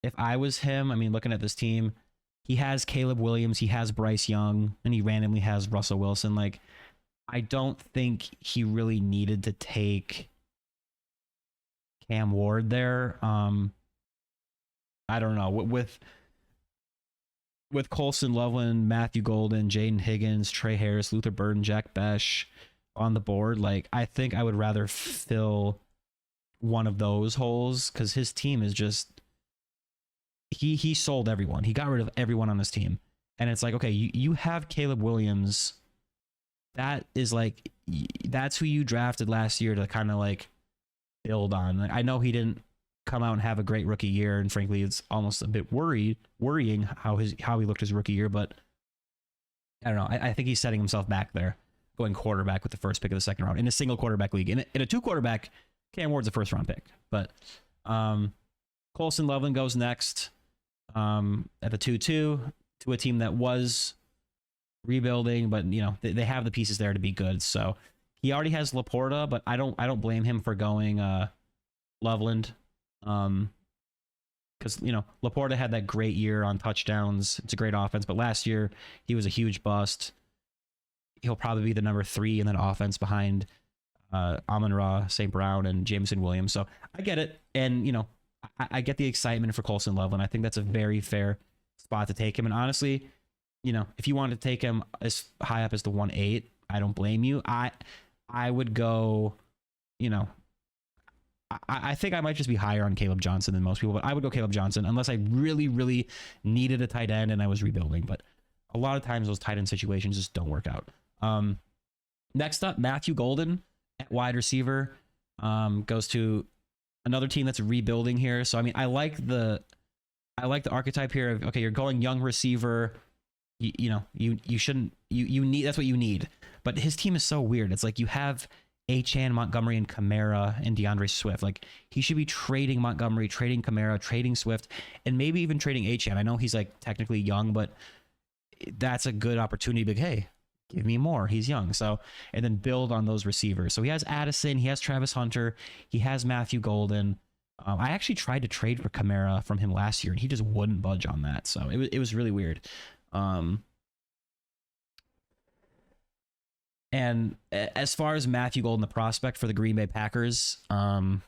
If I was him, I mean, looking at this team, he has Caleb Williams, he has Bryce Young, and he randomly has Russell Wilson. Like, I don't think he really needed to take Cam Ward there. I don't know. With Colson Loveland, Matthew Golden, Jaden Higgins, Trey Harris, Luther Burden, Jack Besh on the board, like, I think I would rather fill one of those holes, because his team is just, he sold everyone. He got rid of everyone on his team. And it's like, okay, you have Caleb Williams. That is like, that's who you drafted last year to kind of like build on. Like, I know he didn't come out and have a great rookie year, and frankly, it's almost a bit worrying how he looked his rookie year. But I don't know. I think he's setting himself back there, going quarterback with the first pick of the second round in a single quarterback league. In a two quarterback, Cam Ward's a first round pick. But Colson Loveland goes next at the 2-2 to a team that was rebuilding, but you know, they have the pieces there to be good. So he already has Laporta, but I don't blame him for going Loveland. Because, you know, Laporta had that great year on touchdowns. It's a great offense, but last year he was a huge bust. He'll probably be the number 3 in that offense behind Amon-Ra, St. Brown, and Jameson Williams. So I get it. And, you know, I get the excitement for Colson Loveland. I think that's a very fair spot to take him. And honestly, you know, if you wanted to take him as high up as the 1-8, I don't blame you. I would go, you know, I think I might just be higher on Caleb Johnson than most people, but I would go Caleb Johnson unless I really, really needed a tight end and I was rebuilding. But a lot of times those tight end situations just don't work out. Next up, Matthew Golden at wide receiver goes to another team that's rebuilding here. So I mean, I like the archetype here of, okay, you're going young receiver. You know, you shouldn't, you need, that's what you need. But his team is so weird. It's like you have Achane, Montgomery, and Kamara, and DeAndre Swift. Like, he should be trading Montgomery, trading Kamara, trading Swift, and maybe even trading Achane. I know he's like technically young, but that's a good opportunity. But hey, give me more. He's young. So, and then build on those receivers. So he has Addison, he has Travis Hunter, he has Matthew Golden. I actually tried to trade for Kamara from him last year, and he just wouldn't budge on that. So it was really weird. And as far as Matthew Golden, the prospect for the Green Bay Packers, what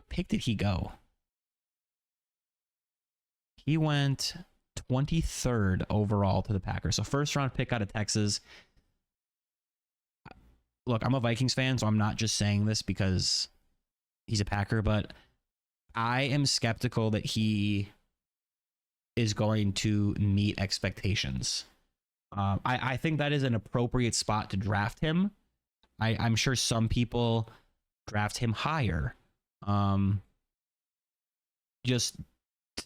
pick did he go? He went 23rd overall to the Packers. So first round pick out of Texas. Look, I'm a Vikings fan, so I'm not just saying this because he's a Packer, but I am skeptical that he is going to meet expectations. I think that is an appropriate spot to draft him. I'm sure some people draft him higher. Just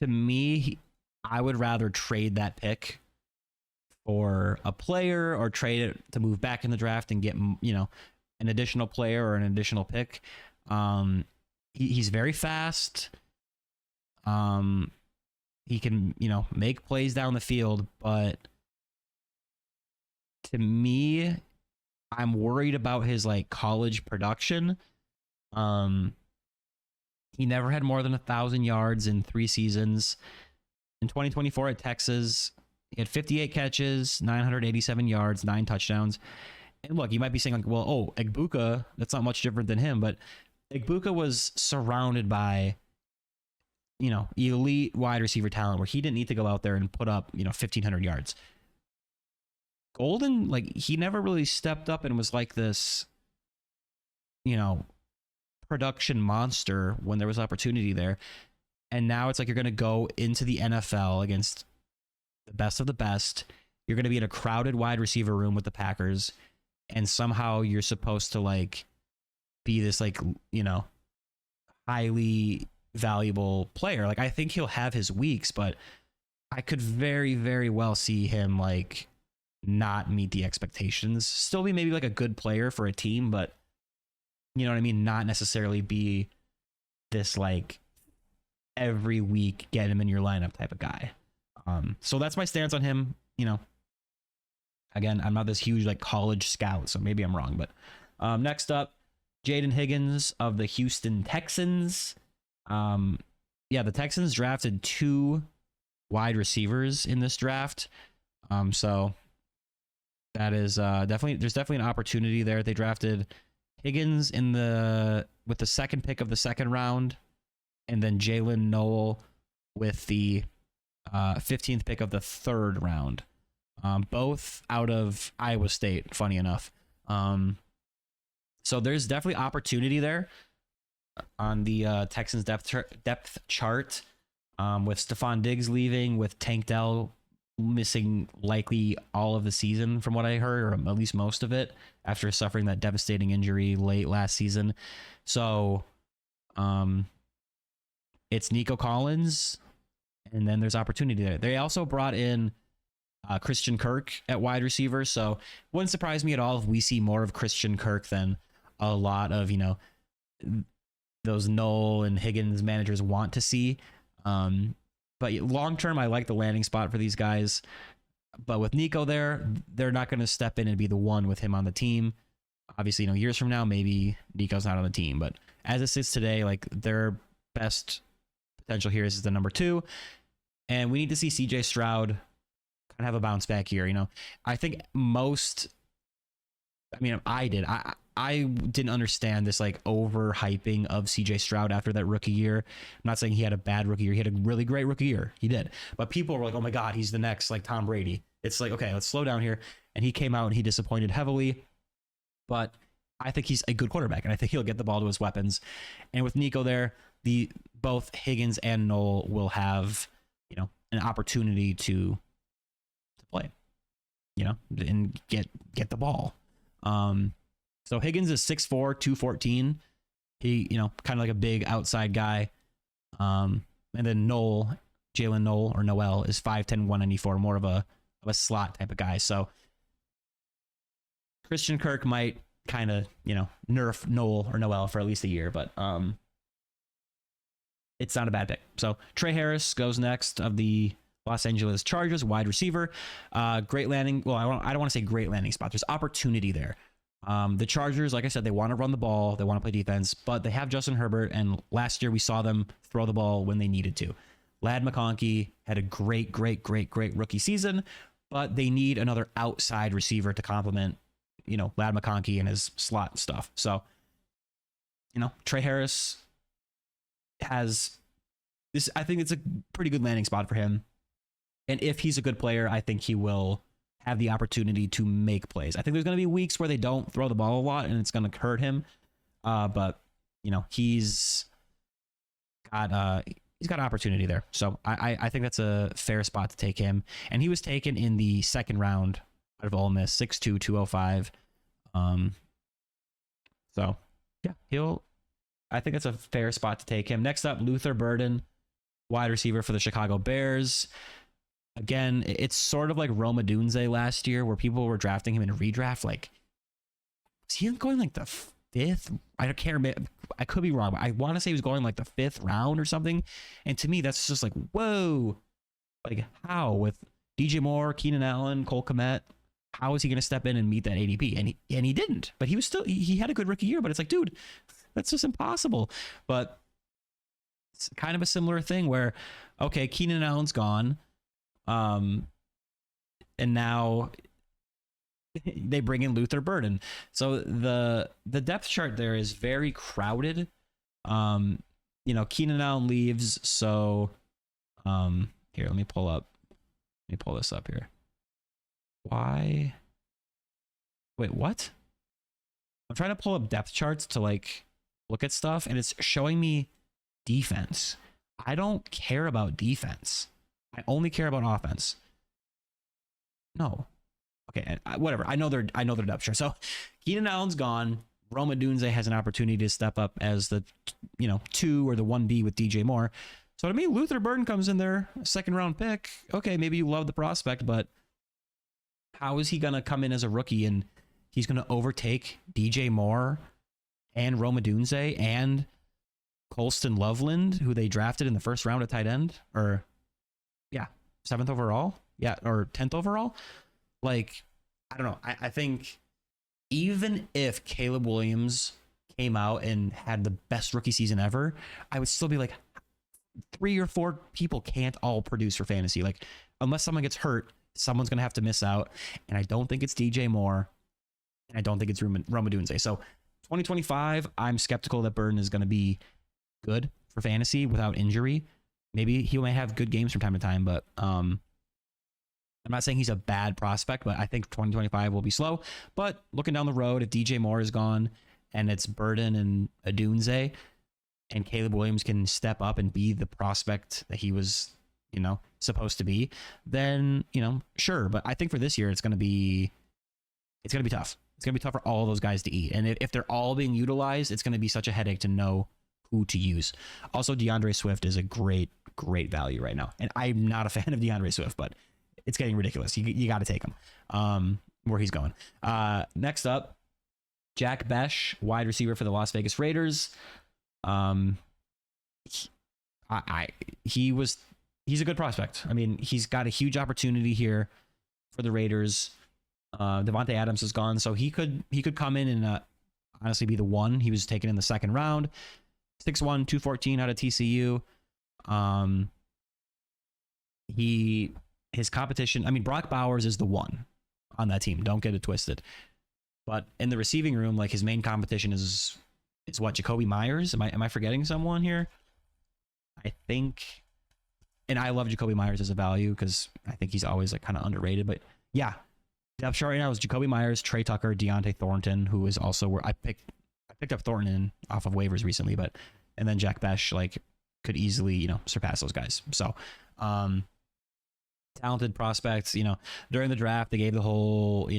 to me, I would rather trade that pick for a player or trade it to move back in the draft and get, you know, an additional player or an additional pick. He's very fast. He can, make plays down the field, but to me, I'm worried about his like college production. He never had more than 1,000 yards in 3 seasons. In 2024 at Texas, he had 58 catches, 987 yards, 9 touchdowns. And look, you might be saying like, well, Egbuka, that's not much different than him, but Egbuka was surrounded by, elite wide receiver talent where he didn't need to go out there and put up, 1,500 yards. Golden, like, he never really stepped up and was like this, production monster when there was opportunity there. And now it's like you're going to go into the NFL against the best of the best. You're going to be in a crowded wide receiver room with the Packers, and somehow you're supposed to like be this like, highly valuable player. Like, I think he'll have his weeks, but I could very, very well see him like not meet the expectations. Still be maybe like a good player for a team, but you know what I mean? Not necessarily be this like every week get him in your lineup type of guy. So that's my stance on him. Again, I'm not this huge like college scout, so maybe I'm wrong. But next up, Jaden Higgins of the Houston Texans. The Texans drafted 2 wide receivers in this draft. So that is there's definitely an opportunity there. They drafted Higgins with the second pick of the second round, and then Jalen Noel with the 15th pick of the third round. Both out of Iowa State, funny enough. So there's definitely opportunity there on the Texans depth chart, with Stephon Diggs leaving, with Tank Dell missing likely all of the season from what I heard, or at least most of it, after suffering that devastating injury late last season. So it's Nico Collins, and then there's opportunity there. They also brought in Christian Kirk at wide receiver, so wouldn't surprise me at all if we see more of Christian Kirk than a lot of those Noel and Higgins managers want to see. But long term, I like the landing spot for these guys. But with Nico there, they're not going to step in and be the one with him on the team. Obviously, years from now, maybe Nico's not on the team. But as it sits today, like, their best potential here is the number 2. And we need to see CJ Stroud kind of have a bounce back year. I think I didn't understand this like overhyping of CJ Stroud after that rookie year. I'm not saying he had a bad rookie year. He had a really great rookie year. He did. But people were like, oh my God, he's the next like Tom Brady. It's like, okay, let's slow down here. And he came out and he disappointed heavily. But I think he's a good quarterback, and I think he'll get the ball to his weapons. And with Nico there, both Higgins and Noel will have, an opportunity to play, and get the ball. So Higgins is 6'4", 214. He, kind of like a big outside guy. And then Jalen Noel is 5'10", 194, more of a slot type of guy. So Christian Kirk might kind of, nerf Noel for at least a year, but it's not a bad pick. So Trey Harris goes next of the Los Angeles Chargers, wide receiver. Great landing. Well, I don't want to say great landing spot. There's opportunity there. The Chargers, like I said, they want to run the ball. They want to play defense, but they have Justin Herbert. And last year we saw them throw the ball when they needed to. Ladd McConkey had a great rookie season, but they need another outside receiver to complement, Ladd McConkey and his slot stuff. So, Trey Harris has this. I think it's a pretty good landing spot for him. And if he's a good player, I think he will have the opportunity to make plays. I think there's going to be weeks where they don't throw the ball a lot and it's going to hurt him. But he's got an opportunity there. So I think that's a fair spot to take him. And he was taken in the second round out of Ole Miss, 6'2", 205. So yeah, I think it's a fair spot to take him. Next up, Luther Burden, wide receiver for the Chicago Bears. Again, it's sort of like Roma Dunze last year, where people were drafting him in redraft. Like, was he going like the 5th? I can't remember. I could be wrong, but I want to say he was going like the 5th round or something. And to me, that's just like, whoa, Like, how with DJ Moore, Keenan Allen, Cole Kmet, how is he going to step in and meet that ADP? And he didn't, but he was still, he had a good rookie year, but it's like, dude, that's just impossible. But it's kind of a similar thing where, okay, Keenan Allen's gone. And now they bring in Luther Burden. So the depth chart there is very crowded. You know, Keenan Allen leaves. So, here, let me pull this up here. Why? Wait, what? I'm trying to pull up depth charts to like look at stuff, and it's showing me defense. I don't care about defense. I only care about offense. No. Okay, whatever. I know their depth chart. So Keenan Allen's gone. Rome Odunze has an opportunity to step up as the 2 or the 1B with DJ Moore. So to me, Luther Burden comes in there, second round pick. Okay, maybe you love the prospect, but how is he going to come in as a rookie and he's going to overtake DJ Moore and Rome Odunze and Colston Loveland, who they drafted in the first round at tight end? Or, yeah, 7th overall? Yeah, or 10th overall? Like, I don't know. I think even if Caleb Williams came out and had the best rookie season ever, I would still be like, 3 or 4 people can't all produce for fantasy. Like, unless someone gets hurt, someone's going to have to miss out. And I don't think it's DJ Moore. And I don't think it's Rome Odunze. So 2025, I'm skeptical that Burden is going to be good for fantasy without injury. Maybe he might have good games from time to time, but I'm not saying he's a bad prospect, but I think 2025 will be slow. But looking down the road, if DJ Moore is gone and it's Burden and Odunze, and Caleb Williams can step up and be the prospect that he was, supposed to be, then, sure. But I think for this year, it's going to be tough. It's going to be tough for all of those guys to eat. And if they're all being utilized, it's going to be such a headache to know who to use. Also, DeAndre Swift is a great, great value right now. And I'm not a fan of DeAndre Swift, but it's getting ridiculous. You got to take him where he's going. Next up, Jack Besh, wide receiver for the Las Vegas Raiders. He's a good prospect. I mean, he's got a huge opportunity here for the Raiders. Devontae Adams is gone, so he could come in and honestly be the one. He was taken in the second round. 6'1", 214 out of TCU. His competition, I mean, Brock Bowers is the one on that team. Don't get it twisted. But in the receiving room, like, his main competition is what, Jacoby Myers? Am I forgetting someone here? I think, and I love Jacoby Myers as a value because I think he's always like kind of underrated. But yeah, depth chart right now is Jacoby Myers, Trey Tucker, Deontay Thornton, who is also where I picked up Thornton off of waivers recently, and then Jack Besh could easily surpass those guys. So talented prospects. During the draft they gave the whole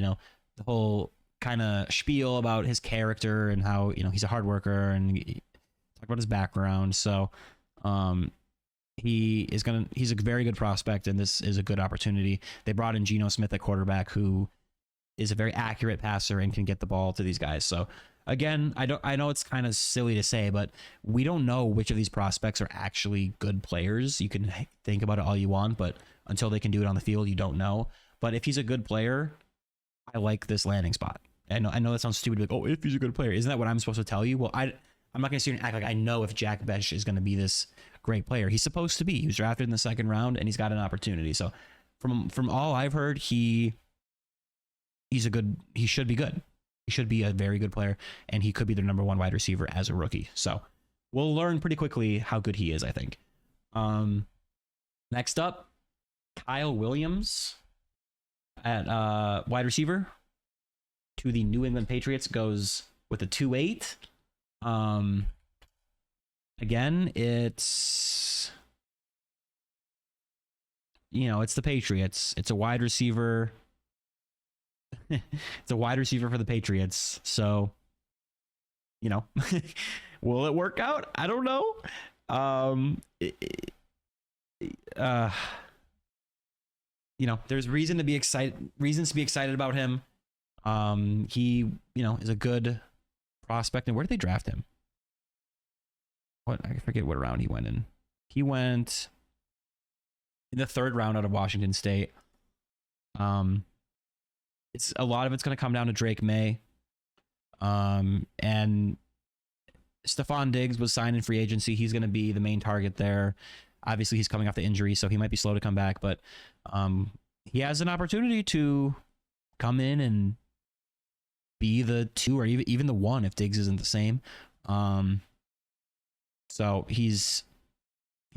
kind of spiel about his character and how he's a hard worker and talk about his background. So he's a very good prospect, and this is a good opportunity. They brought in Geno Smith at quarterback, who is a very accurate passer and can get the ball to these guys. So again, I know it's kind of silly to say, but we don't know which of these prospects are actually good players. You can think about it all you want, but until they can do it on the field, you don't know. But if he's a good player, I like this landing spot. I know that sounds stupid, like, oh, if he's a good player, isn't that what I'm supposed to tell you? Well, I'm not going to sit here and act like I know if Jack Besh is going to be this great player. He's supposed to be. He was drafted in the second round, and he's got an opportunity. So from all I've heard, he should be good. He should be a very good player, and he could be their number one wide receiver as a rookie. So we'll learn pretty quickly how good he is, I think. Next up, Kyle Williams at wide receiver to the New England Patriots, goes with a 2.8. Again, it's it's the Patriots. It's a wide receiver. It's a wide receiver for the Patriots. So, will it work out? I don't know. There's reasons to be excited about him. He, is a good prospect. And where did they draft him? I forget what round he went in. He went in the third round out of Washington State. It's a lot of it's going to come down to Drake May. And Stephon Diggs was signed in free agency. He's going to be the main target there. Obviously, he's coming off the injury, so he might be slow to come back, but he has an opportunity to come in and be the 2 or even the 1 if Diggs isn't the same. So he's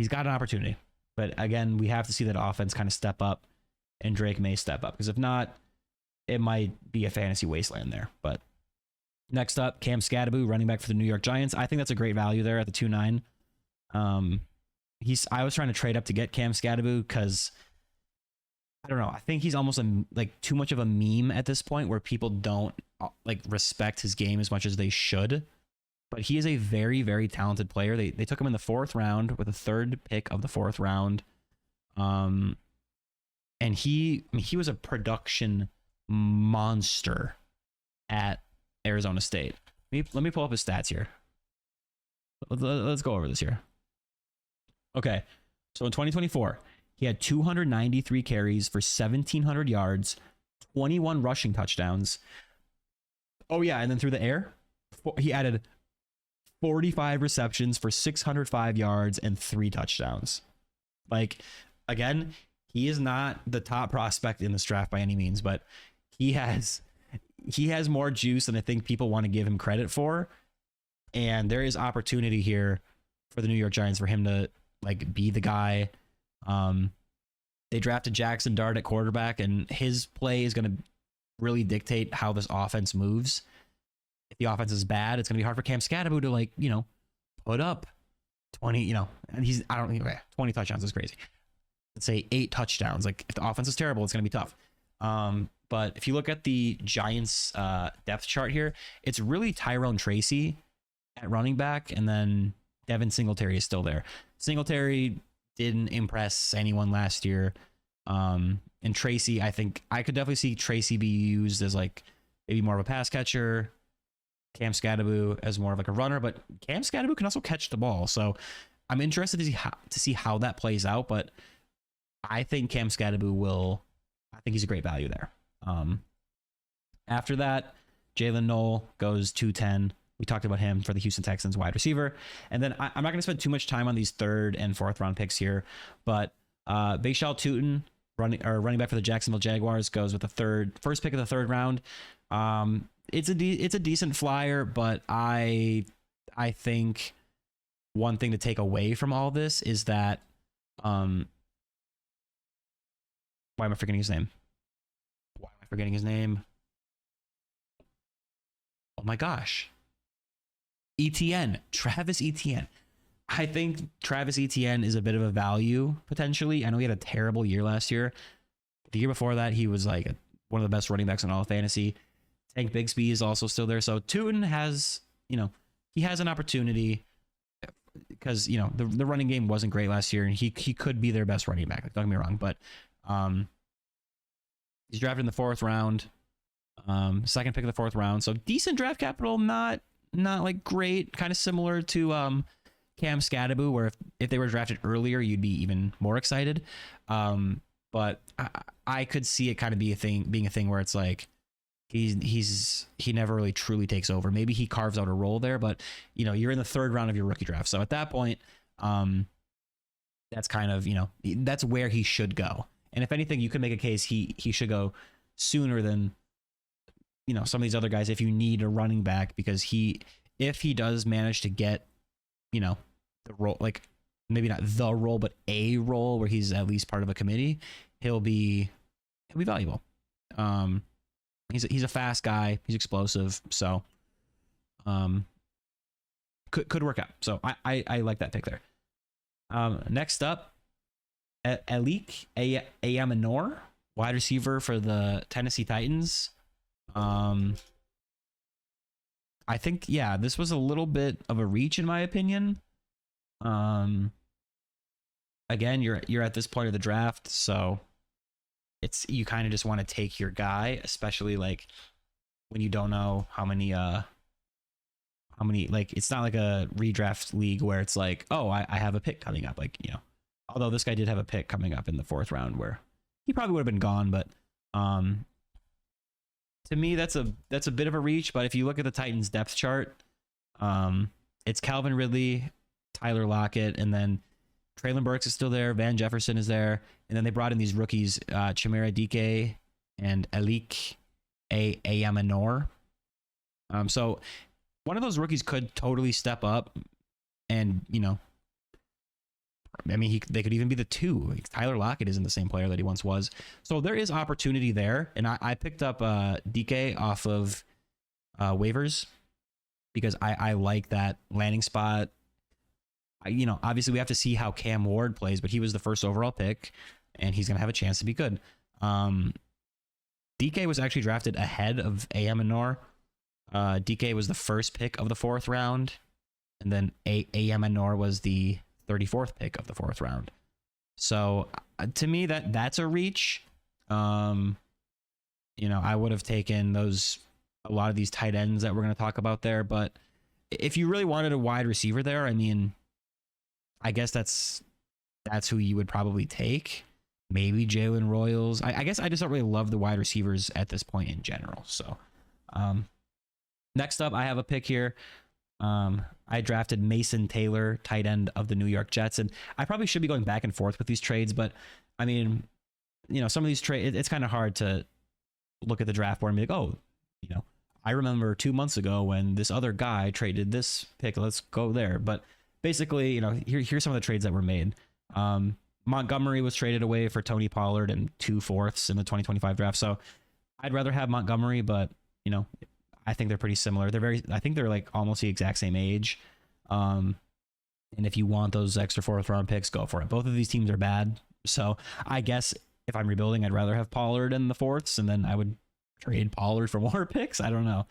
got an opportunity. But again, we have to see that offense kind of step up and Drake May step up, because if not, it might be a fantasy wasteland there. But next up, Cam Scatterbu, running back for the New York Giants. I think that's a great value there at the 2.9. I was trying to trade up to get Cam Scatterbu because I don't know. I think he's almost like too much of a meme at this point where people don't like respect his game as much as they should. But he is a very, very talented player. They took him in the 4th round with a 3rd pick of the 4th round. And he was a production monster at Arizona State. Let me pull up his stats here. Let's go over this here. Okay, so in 2024, he had 293 carries for 1,700 yards, 21 rushing touchdowns. Oh yeah, and then through the air, he added 45 receptions for 605 yards and 3 touchdowns. Like, again, he is not the top prospect in this draft by any means, but he has more juice than I think people want to give him credit for. And there is opportunity here for the New York Giants for him to like be the guy. They drafted Jackson Dart at quarterback, and his play is going to really dictate how this offense moves. If the offense is bad, it's going to be hard for Cam Scatterbu to put up 20, and 20 touchdowns is crazy. Let's say 8 touchdowns. Like if the offense is terrible, it's going to be tough. But if you look at the Giants depth chart here, it's really Tyrone Tracy at running back, and then Devin Singletary is still there. Singletary didn't impress anyone last year. And Tracy, I think I could definitely see Tracy be used as like maybe more of a pass catcher. Cam Scatterbu as more of like a runner, but Cam Scatterbu can also catch the ball. So I'm interested to see how that plays out. But I think Cam Scatterbu I think he's a great value there. After that, Jalen Noel goes 210. We talked about him for the Houston Texans wide receiver. And then I'm not going to spend too much time on these 3rd and 4th round picks here, but Bashal Tutin, running back for the Jacksonville Jaguars, goes with the first pick of the 3rd round. It's a decent flyer, but I think one thing to take away from all this is that why am I forgetting his name? Oh my gosh. Travis Etienne. I think Travis Etienne is a bit of a value potentially. I know he had a terrible year last year. The year before that, he was like one of the best running backs in all of fantasy. Tank Bigsby is also still there. So Tutin has, he has an opportunity because, the running game wasn't great last year, and he could be their best running back. Don't get me wrong, but he's drafted in the 4th round, 2nd pick of the 4th round. So decent draft capital, not like great, kind of similar to Cam Scatterbu, where if they were drafted earlier, you'd be even more excited. But I could see it kind of being a thing where it's like he never really truly takes over. Maybe he carves out a role there, but you're in the 3rd round of your rookie draft. So at that point, that's kind of, that's where he should go. And if anything, you could make a case he should go sooner than some of these other guys if you need a running back, because if he does manage to get the role, like maybe not the role, but a role where he's at least part of a committee, he'll be valuable. He's a fast guy, he's explosive, so could work out. So I like that pick there. Next up, Alik Ayamanor, wide receiver for the Tennessee Titans. I think, this was a little bit of a reach in my opinion. Again, you're at this point of the draft, so you kind of just want to take your guy, especially like when you don't know how many, like, it's not like a redraft league where it's like, oh, I have a pick coming up. Like, Although this guy did have a pick coming up in the 4th round where he probably would have been gone, but to me that's a bit of a reach. But if you look at the Titans depth chart, it's Calvin Ridley, Tyler Lockett, and then Traylon Burks is still there, Van Jefferson is there, and then they brought in these rookies, Chimera Dike and Alik Ayamanor. So one of those rookies could totally step up, and I mean, they could even be the 2. Tyler Lockett isn't the same player that he once was. So there is opportunity there. And I picked up DK off of waivers because I like that landing spot. Obviously we have to see how Cam Ward plays, but he was the first overall pick and he's going to have a chance to be good. DK was actually drafted ahead of Ayamanor. DK was the first pick of the 4th round. And then Ayamanor was the 34th pick of the 4th round. So to me, that's a reach. I would have taken a lot of these tight ends that we're going to talk about there. But if you really wanted a wide receiver there, I mean, I guess that's who you would probably take. Maybe Jalen Royals. I guess I just don't really love the wide receivers at this point in general. So next up, I have a pick here. I drafted Mason Taylor, tight end of the New York Jets, and I probably should be going back and forth with these trades, but I mean, some of these trades, it's kind of hard to look at the draft board and be like, oh, I remember 2 months ago when this other guy traded this pick, let's go there. But basically, here's some of the trades that were made. Montgomery was traded away for Tony Pollard and 2 fourths in the 2025 draft. So I'd rather have Montgomery, but I think they're pretty similar. I think they're like almost the exact same age. And if you want those extra 4th round picks, go for it. Both of these teams are bad. So I guess if I'm rebuilding, I'd rather have Pollard in the 4ths, and then I would trade Pollard for more picks. I don't know.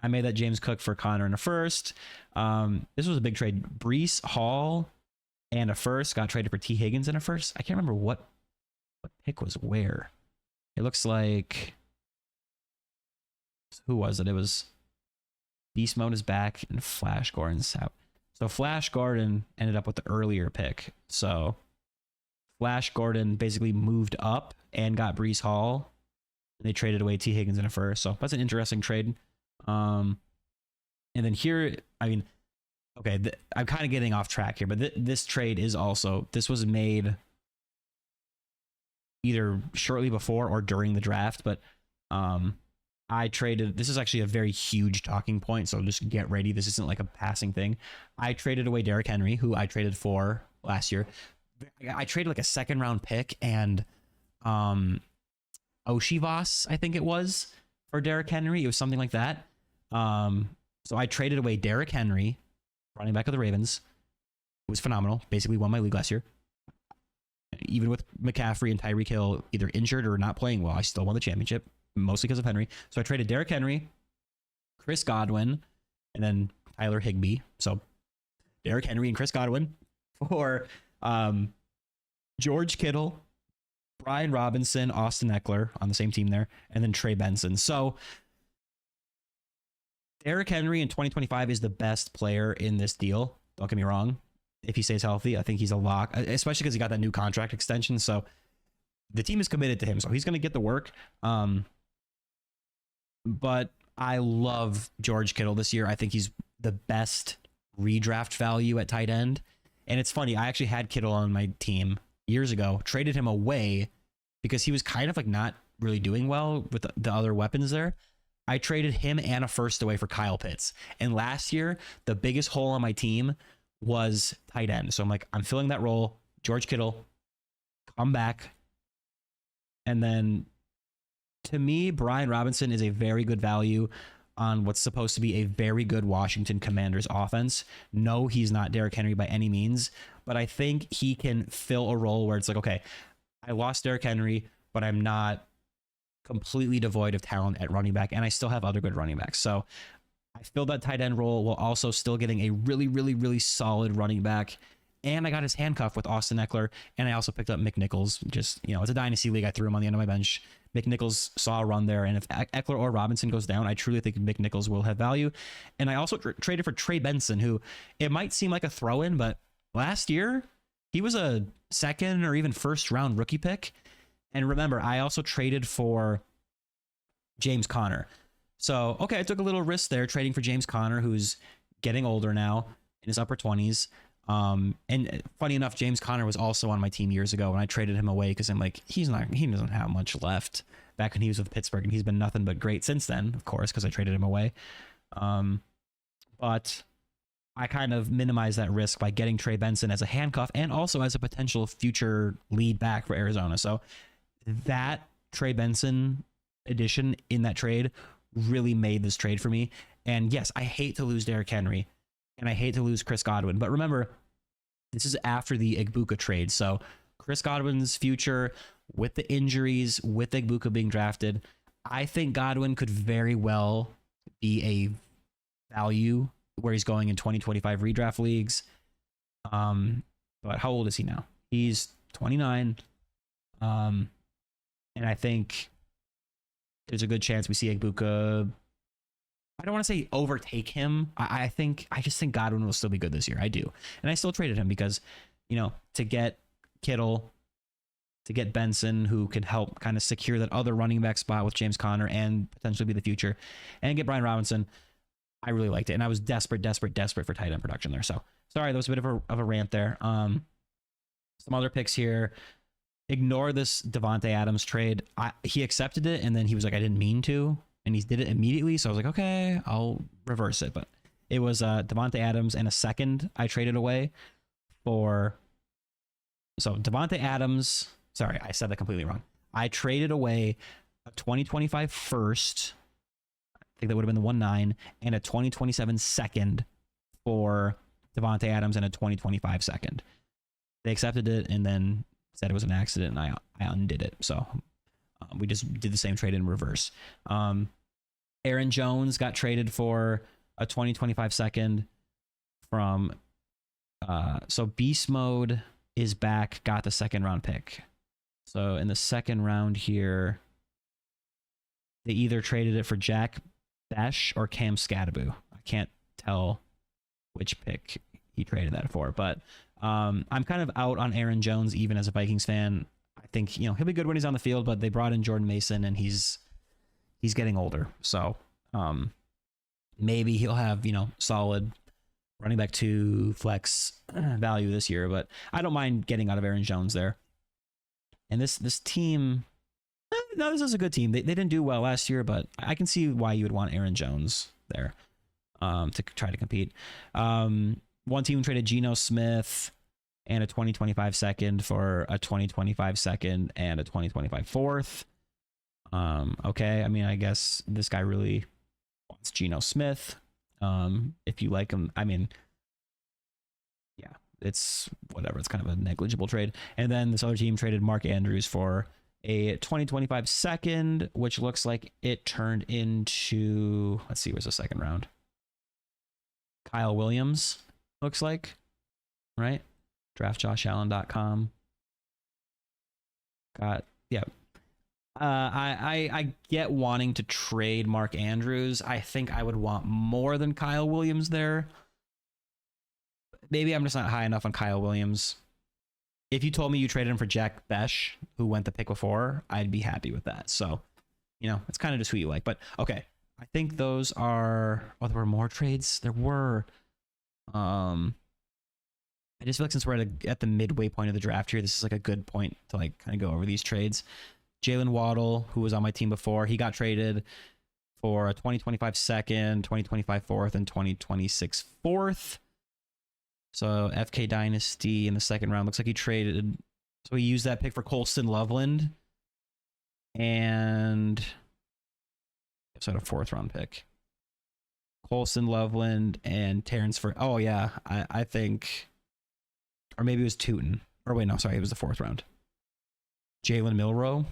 I made that James Cook for Connor in a 1st. This was a big trade. Breece Hall and a 1st got traded for T. Higgins in a 1st. I can't remember what pick was where. It looks like, who was it? It was Beast Mode is back and Flash Gordon's out. So Flash Gordon ended up with the earlier pick. So Flash Gordon basically moved up and got Breece Hall. They traded away T. Higgins in a 1st. So that's an interesting trade. And then here, I mean, okay, I'm kind of getting off track here, but this trade is also, this was made either shortly before or during the draft, but I traded, this is actually a very huge talking point, so just get ready. This isn't like a passing thing. I traded away Derrick Henry, who I traded for last year. I traded like a 2nd round pick and Oshivas, I think it was, for Derrick Henry. It was something like that. So I traded away Derrick Henry, running back of the Ravens. It was phenomenal. Basically won my league last year. Even with McCaffrey and Tyreek Hill either injured or not playing well, I still won the championship, mostly because of Henry. So I traded Derrick Henry, Chris Godwin, and then Tyler Higbee. So Derrick Henry and Chris Godwin for George Kittle, Brian Robinson, Austin Eckler on the same team there, and then Trey Benson. So Derrick Henry in 2025 is the best player in this deal. Don't get me wrong. If he stays healthy, I think he's a lock, especially because he got that new contract extension. So the team is committed to him, so he's going to get the work. But I love George Kittle this year. I think he's the best redraft value at tight end. And it's funny, I actually had Kittle on my team years ago, traded him away because he was kind of like not really doing well with the other weapons there. I traded him and a 1st away for Kyle Pitts. And last year, the biggest hole on my team was tight end. So I'm like, I'm filling that role. George Kittle, come back. And then to me, Brian Robinson is a very good value on what's supposed to be a very good Washington Commanders offense. No, he's not Derrick Henry by any means, but I think he can fill a role where it's like, okay, I lost Derrick Henry, but I'm not completely devoid of talent at running back, and I still have other good running backs. So I filled that tight end role while also still getting a really, really, really solid running back. And I got his handcuff with Austin Eckler, and I also picked up McNichols. Just, it's a dynasty league. I threw him on the end of my bench. McNichols saw a run there, and if Eckler or Robinson goes down, I truly think McNichols will have value. And I also traded for Trey Benson, who it might seem like a throw-in, but last year, He was a second or even first round rookie pick. And remember, I also traded for James Conner. So, okay, I took a little risk there trading for James Conner, who's getting older now in his upper 20s. And funny enough, James Conner was also on my team years ago when I traded him away because I'm like, he doesn't have much left back when he was with Pittsburgh, and he's been nothing but great since then, of course, because I traded him away. But I kind of minimized that risk by getting Trey Benson as a handcuff and also as a potential future lead back for Arizona. So that Trey Benson addition in that trade really made this trade for me. And yes, I hate to lose Derrick Henry and I hate to lose Chris Godwin, but remember, this is after the Igbuka trade. So Chris Godwin's future with the injuries, with Igbuka being drafted, I think Godwin could very well be a value where he's going in 2025 redraft leagues. But how old is he now? He's 29. And I think there's a good chance we see Igbuka. I don't want to say overtake him. I just think Godwin will still be good this year. I do. And I still traded him because, to get Kittle, to get Benson, who could help kind of secure that other running back spot with James Conner and potentially be the future, and get Brian Robinson. I really liked it. And I was desperate for tight end production there. So sorry, that was a bit of a rant there. Some other picks here. Ignore this Devontae Adams trade. He accepted it, and then he was like, I didn't mean to. And he did it immediately. So I was like, okay, I'll reverse it. But it was Devontae Adams and a second I traded away for. So Devontae Adams. Sorry, I said that completely wrong. I traded away a 2025 first. I think that would have been the 1-9, and a 2027 second for Devontae Adams and a 2025 second. They accepted it and then said it was an accident, and I undid it. So we just did the same trade in reverse. Aaron Jones got traded for a 2025 second from. So Beast Mode is back, got the second round pick. So in the second round here, they either traded it for Jack Besh or Cam Scadaboo. I can't tell which pick he traded that for, but I'm kind of out on Aaron Jones even as a Vikings fan. I think he'll be good when he's on the field, but they brought in Jordan Mason and he's getting older, so maybe he'll have solid running back 2 flex value this year, but I don't mind getting out of Aaron Jones there. And this team, no, this is a good team. They didn't do well last year, but I can see why you would want Aaron Jones there to try to compete. One team traded Geno Smith and a 2025 second for a 2025 second and a 2025 fourth. Okay, I mean, I guess this guy really wants Geno Smith. If you like him, I mean, yeah, it's whatever. It's kind of a negligible trade. And then this other team traded Mark Andrews for a 2025 second, which looks like it turned into, let's see, where's the second round? Kyle Williams, looks like, right? DraftJoshAllen.com. Yeah. I get wanting to trade Mark Andrews. I think I would want more than Kyle Williams there. Maybe I'm just not high enough on Kyle Williams. If you told me you traded him for Jack Besh, who went the pick before, I'd be happy with that. So, it's kind of just who you like. But okay, I think those are. Oh, there were more trades. There were. I just feel like since we're at the midway point of the draft here, this is like a good point to kind of go over these trades. Jalen Waddle, who was on my team before, he got traded for a 2025 second, 2025 fourth, and 2026 fourth. So FK Dynasty in the second round. Looks like he traded. So he used that pick for Colston Loveland. And it's a fourth round pick. Colston Loveland and Terrence for. Oh, yeah. I think. Or maybe it was Tootin. Or wait, no, sorry. It was the fourth round. Jalen Milroe.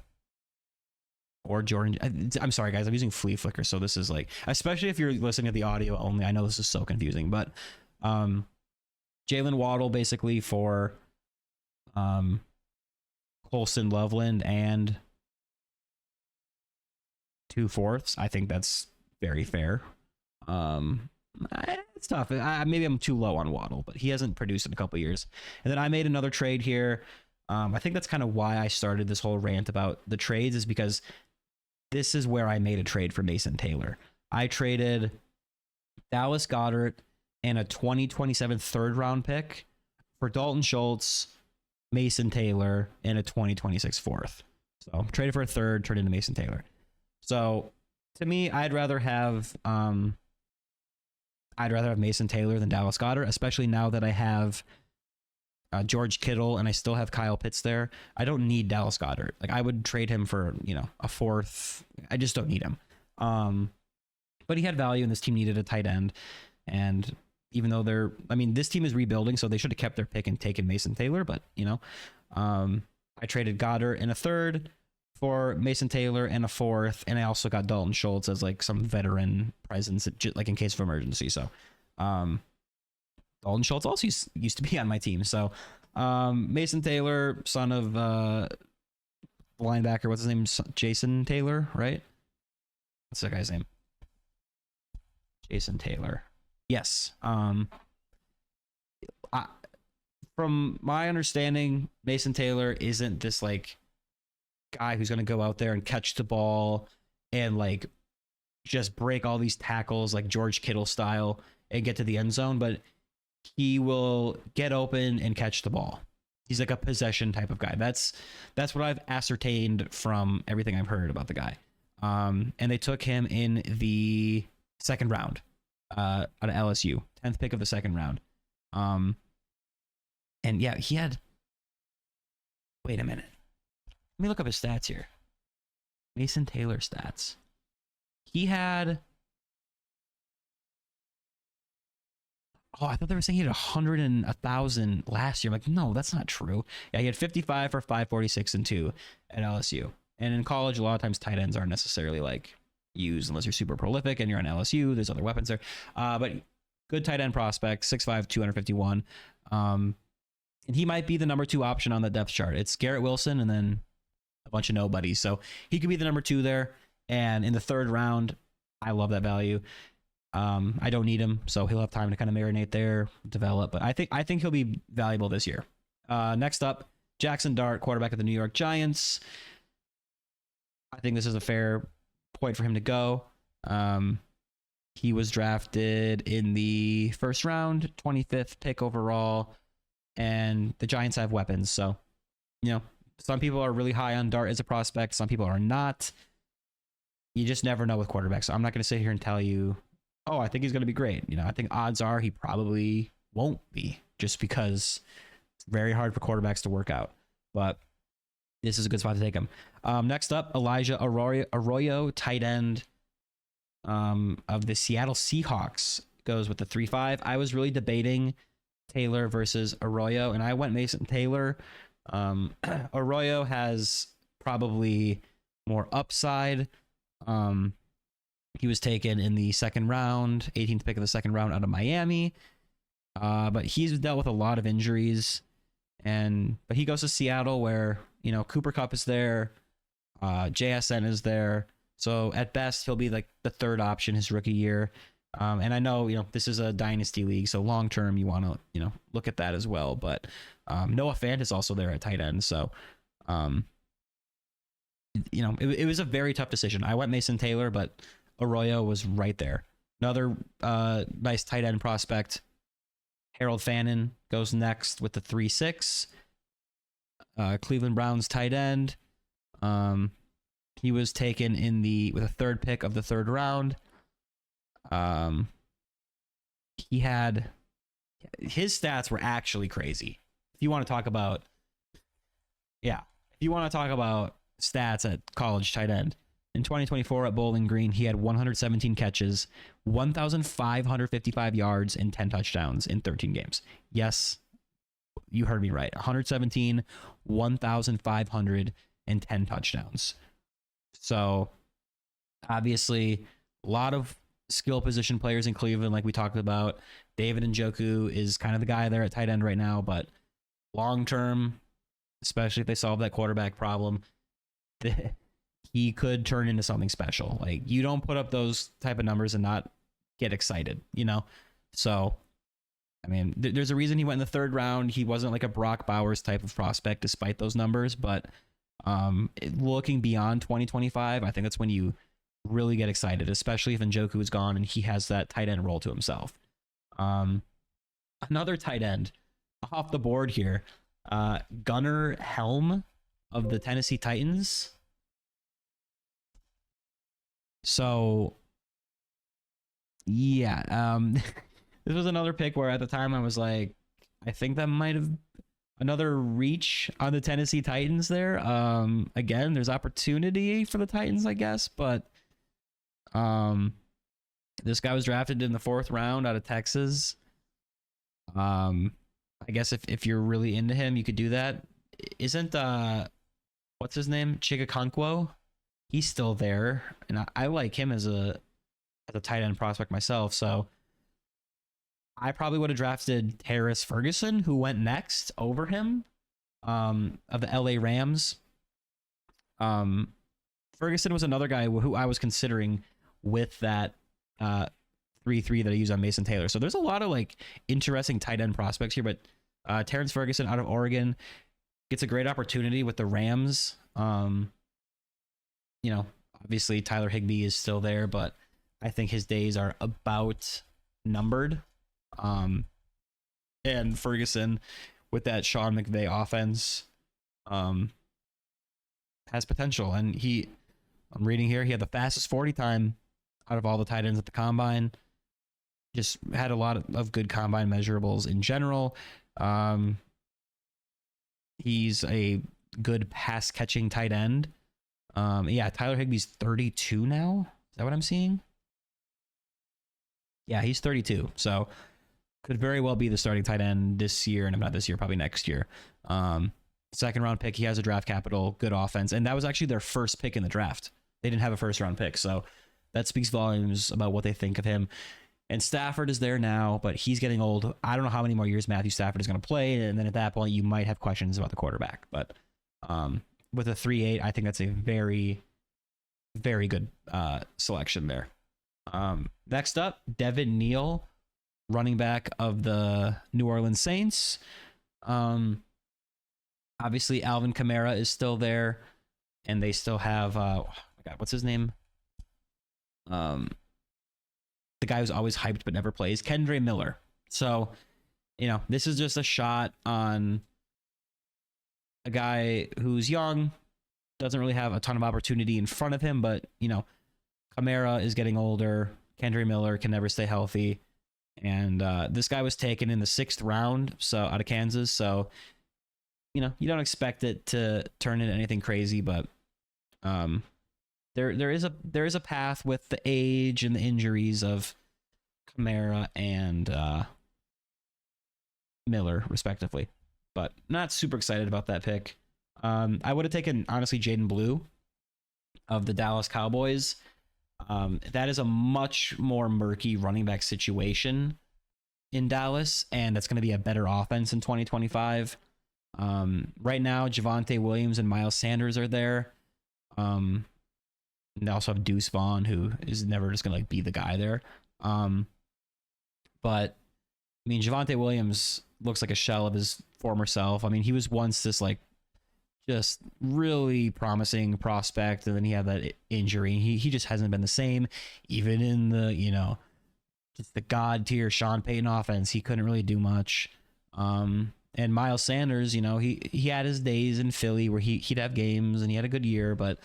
Or Jordan. I'm sorry, guys. I'm using Flea Flicker. So this is especially if you're listening to the audio only. I know this is so confusing. But Jalen Waddle basically for Colston Loveland and 2 fourths. I think that's very fair. It's tough. Maybe I'm too low on Waddle, but he hasn't produced in a couple years. And then I made another trade here. I think that's kind of why I started this whole rant about the trades, is because this is where I made a trade for Mason Taylor. I traded Dallas Goedert and a 2027 third round pick for Dalton Schultz, Mason Taylor, and a 2026 fourth. So traded for a third, turned into Mason Taylor. So to me, I'd rather have Mason Taylor than Dallas Goedert, especially now that I have George Kittle and I still have Kyle Pitts there. I don't need Dallas Goedert. Like, I would trade him for, a fourth. I just don't need him. But he had value, and this team needed a tight end. And even though this team is rebuilding, so they should have kept their pick and taken Mason Taylor. But, I traded Goddard in a third for Mason Taylor and a fourth. And I also got Dalton Schultz as like some veteran presence, like in case of emergency. So, Dalton Schultz also used to be on my team. So, Mason Taylor, son of linebacker, what's his name? Jason Taylor, right? What's that guy's name? Jason Taylor. Yes. From my understanding, Mason Taylor isn't this like guy who's going to go out there and catch the ball and like just break all these tackles like George Kittle style and get to the end zone, but he will get open and catch the ball. He's like a possession type of guy. That's what I've ascertained from everything I've heard about the guy. And they took him in the second round out of LSU, 10th pick of the second round. And yeah, he had, wait a minute. Let me look up his stats here. Mason Taylor stats. He had, I thought they were saying he had 100 and 1,000 last year. I'm like, no, that's not true. Yeah, he had 55 for 546 and 2 at LSU. And in college, a lot of times tight ends aren't necessarily like used unless you're super prolific and you're on LSU. There's other weapons there. But good tight end prospect, 6'5", 251. And he might be the number 2 option on the depth chart. It's Garrett Wilson and then a bunch of nobodies. So he could be the number 2 there. And in the third round, I love that value. I don't need him, so he'll have time to kind of marinate there, develop. But I think he'll be valuable this year. Next up, Jackson Dart, quarterback of the New York Giants. I think this is a fair point for him to go. He was drafted in the first round, 25th pick overall, and the Giants have weapons. So, some people are really high on Dart as a prospect. Some people are not. You just never know with quarterbacks. So I'm not going to sit here and tell you, oh, I think he's going to be great. I think odds are he probably won't be, just because it's very hard for quarterbacks to work out. But this is a good spot to take him. Next up, Elijah Arroyo, tight end of the Seattle Seahawks, goes with the 3-5. I was really debating Taylor versus Arroyo, and I went Mason Taylor. Arroyo has probably more upside. He was taken in the second round, 18th pick of the second round out of Miami. But he's dealt with a lot of injuries. But he goes to Seattle where, Cooper Kupp is there. JSN is there. So at best, he'll be like the third option his rookie year. And I know, this is a dynasty league. So long term, you want to, look at that as well. But Noah Fant is also there at tight end. So, it was a very tough decision. I went Mason Taylor, but Arroyo was right there. Another nice tight end prospect, Harold Fannin, goes next with the 3-6. Cleveland Browns tight end. He was taken with a third pick of the third round. His stats were actually crazy. If you want to talk about stats at college tight end. In 2024 at Bowling Green, he had 117 catches, 1,555 yards, and 10 touchdowns in 13 games. Yes, you heard me right. 117, 1,510 touchdowns. So, obviously, a lot of skill position players in Cleveland, like we talked about. David Njoku is kind of the guy there at tight end right now, but long term, especially if they solve that quarterback problem, he could turn into something special. Like, you don't put up those type of numbers and not get excited, you know? So, I mean, there's a reason he went in the third round. He wasn't like a Brock Bowers type of prospect despite those numbers, but looking beyond 2025, I think that's when you really get excited, especially if Njoku is gone and he has that tight end role to himself. Another tight end off the board here, Gunnar Helm of the Tennessee Titans. So, yeah, this was another pick where at the time I was like, I think that might have another reach on the Tennessee Titans there. Again, there's opportunity for the Titans, I guess, but this guy was drafted in the 4th round out of Texas. I guess if you're really into him, you could do that. Isn't what's his name? Chigakonkwo? He's still there, and I like him as a tight end prospect myself. So I probably would have drafted Harris Ferguson, who went next over him, of the LA Rams. Ferguson was another guy who I was considering with that 3-3 that I used on Mason Taylor. So there's a lot of like interesting tight end prospects here, but Terrence Ferguson out of Oregon gets a great opportunity with the Rams. You know, obviously Tyler Higbee is still there, but I think his days are about numbered. And Ferguson with that Sean McVay offense has potential. And I'm reading here, he had the fastest 40 time out of all the tight ends at the combine. Just had a lot of good combine measurables in general. He's a good pass catching tight end. Yeah, Tyler Higbee's 32 now. Is that what I'm seeing? Yeah, he's 32. So could very well be the starting tight end this year, and if not this year, probably next year. 2nd round pick. He has a draft capital, good offense, and that was actually their first pick in the draft. They didn't have a 1st round pick, so that speaks volumes about what they think of him. And Stafford is there now, but he's getting old. I don't know how many more years Matthew Stafford is going to play, and then at that point, you might have questions about the quarterback. But with a 3-8, I think that's a very, very good selection there. Next up, Devin Neal, running back of the New Orleans Saints. Obviously, Alvin Kamara is still there, and they still have, oh my God, what's his name? The guy who's always hyped but never plays, Kendre Miller. So, you know, this is just a shot on a guy who's young, doesn't really have a ton of opportunity in front of him, but, you know, Kamara is getting older. Kendre Miller can never stay healthy. And this guy was taken in the 6th round, so out of Kansas. So, you know, you don't expect it to turn into anything crazy, but there is a path with the age and the injuries of Kamara and Miller, respectively. But not super excited about that pick. I would have taken, honestly, Jaden Blue of the Dallas Cowboys. That is a much more murky running back situation in Dallas, and that's going to be a better offense in 2025. Right now, Javonte Williams and Miles Sanders are there. And they also have Deuce Vaughn, who is never just going to like be the guy there. But I mean, Javonte Williams looks like a shell of his former self. I mean, he was once this like just really promising prospect, and then he had that injury. He just hasn't been the same, even in the, you know, just the god tier Sean Payton offense. He couldn't really do much. And Miles Sanders, you know, he had his days in Philly where he'd have games and he had a good year, but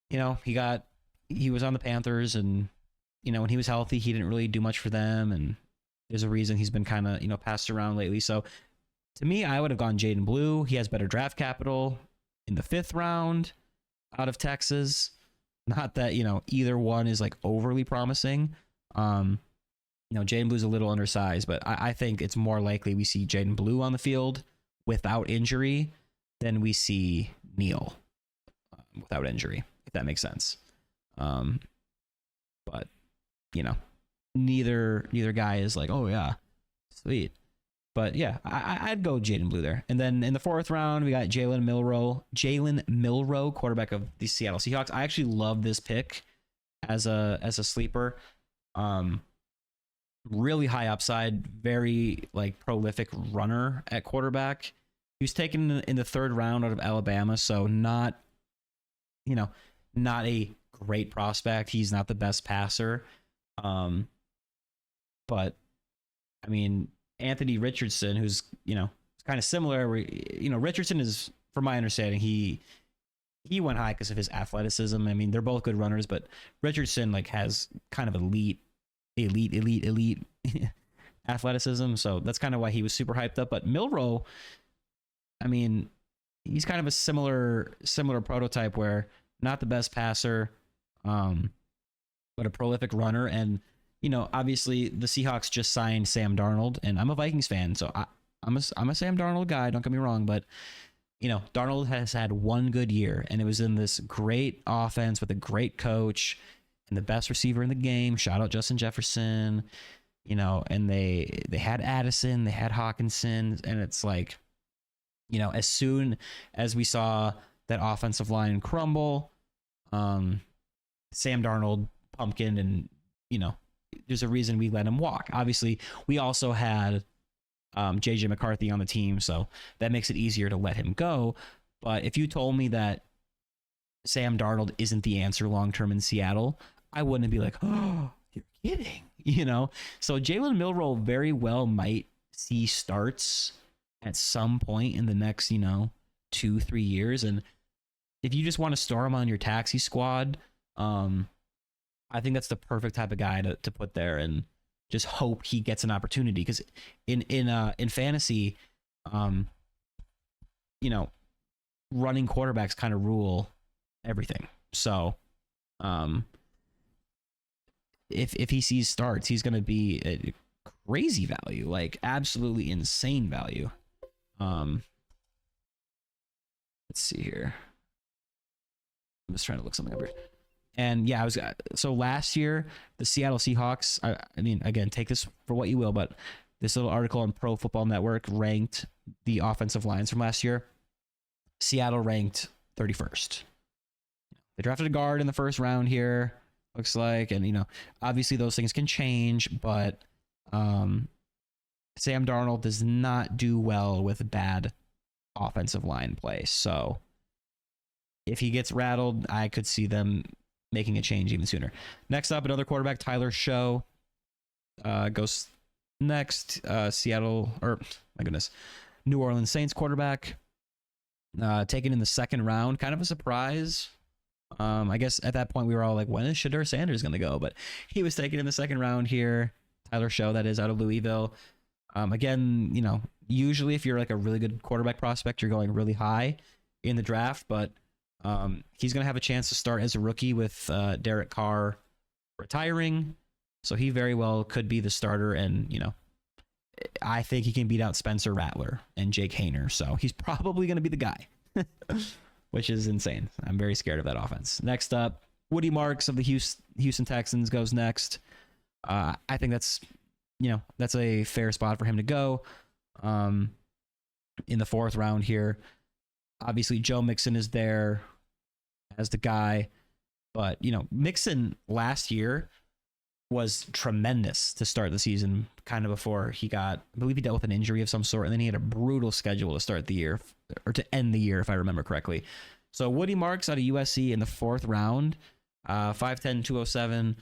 you know, he was on the Panthers, and you know, when he was healthy, he didn't really do much for them, and there's a reason he's been kind of, you know, passed around lately. So to me, I would have gone Jaden Blue. He has better draft capital in the 5th round out of Texas. Not that, you know, either one is like overly promising. You know, Jaden Blue's a little undersized, but I think it's more likely we see Jaden Blue on the field without injury than we see Neal without injury, if that makes sense. But, you know, neither guy is like, oh yeah, sweet. But yeah, I'd go Jaden Blue there. And then in the 4th round, we got Jalen Milroe, quarterback of the Seattle Seahawks. I actually love this pick as a sleeper. Um, really high upside, very like prolific runner at quarterback. He was taken in the third round out of Alabama, so not, you know, not a great prospect. He's not the best passer. Um, but I mean, Anthony Richardson, who's, kind of similar. Where, Richardson is, from my understanding, he went high because of his athleticism. I mean, they're both good runners, but Richardson like has kind of elite athleticism. So that's kind of why he was super hyped up. But Milroe, I mean, he's kind of a similar prototype where not the best passer, but a prolific runner. And, obviously the Seahawks just signed Sam Darnold, and I'm a Vikings fan, so I'm a Sam Darnold guy. Don't get me wrong, but Darnold has had one good year, and it was in this great offense with a great coach and the best receiver in the game. Shout out Justin Jefferson, and they had Addison, they had Hawkinson, and it's like, as soon as we saw that offensive line crumble, Sam Darnold pumpkin, and there's a reason we let him walk. Obviously, we also had JJ McCarthy on the team, so that makes it easier to let him go. But if you told me that Sam Darnold isn't the answer long term in Seattle, I wouldn't be like, oh, you're kidding, So Jalen Milroe very well might see starts at some point in the next, 2-3 years. And if you just want to store him on your taxi squad, I think that's the perfect type of guy to put there and just hope he gets an opportunity. Because in fantasy, running quarterbacks kind of rule everything. So, if he sees starts, he's going to be a crazy value, like absolutely insane value. Let's see here. I'm just trying to look something up here. And yeah, so last year, the Seattle Seahawks, I mean, again, take this for what you will, but this little article on Pro Football Network ranked the offensive lines from last year. Seattle ranked 31st. They drafted a guard in the first round here, looks like. And, obviously those things can change, but Sam Darnold does not do well with bad offensive line play. So if he gets rattled, I could see them making a change even sooner. Next up, another quarterback, Tyler Show, goes next. New Orleans Saints quarterback, taken in the second round. Kind of a surprise. I guess at that point we were all like, when is Shedeur Sanders going to go? But he was taken in the second round here. Tyler Show, that is, out of Louisville. Again, usually if you're like a really good quarterback prospect, you're going really high in the draft, but he's going to have a chance to start as a rookie with Derek Carr retiring. So he very well could be the starter. And, I think he can beat out Spencer Rattler and Jake Hayner. So he's probably going to be the guy, which is insane. I'm very scared of that offense. Next up, Woody Marks of the Houston Texans goes next. I think that's a fair spot for him to go in the fourth round here. Obviously, Joe Mixon is there as the guy, but Mixon last year was tremendous to start the season, kind of before I believe he dealt with an injury of some sort, and then he had a brutal schedule to start the year, or to end the year, if I remember correctly. So Woody Marks out of USC in the fourth round, 5'10", 207.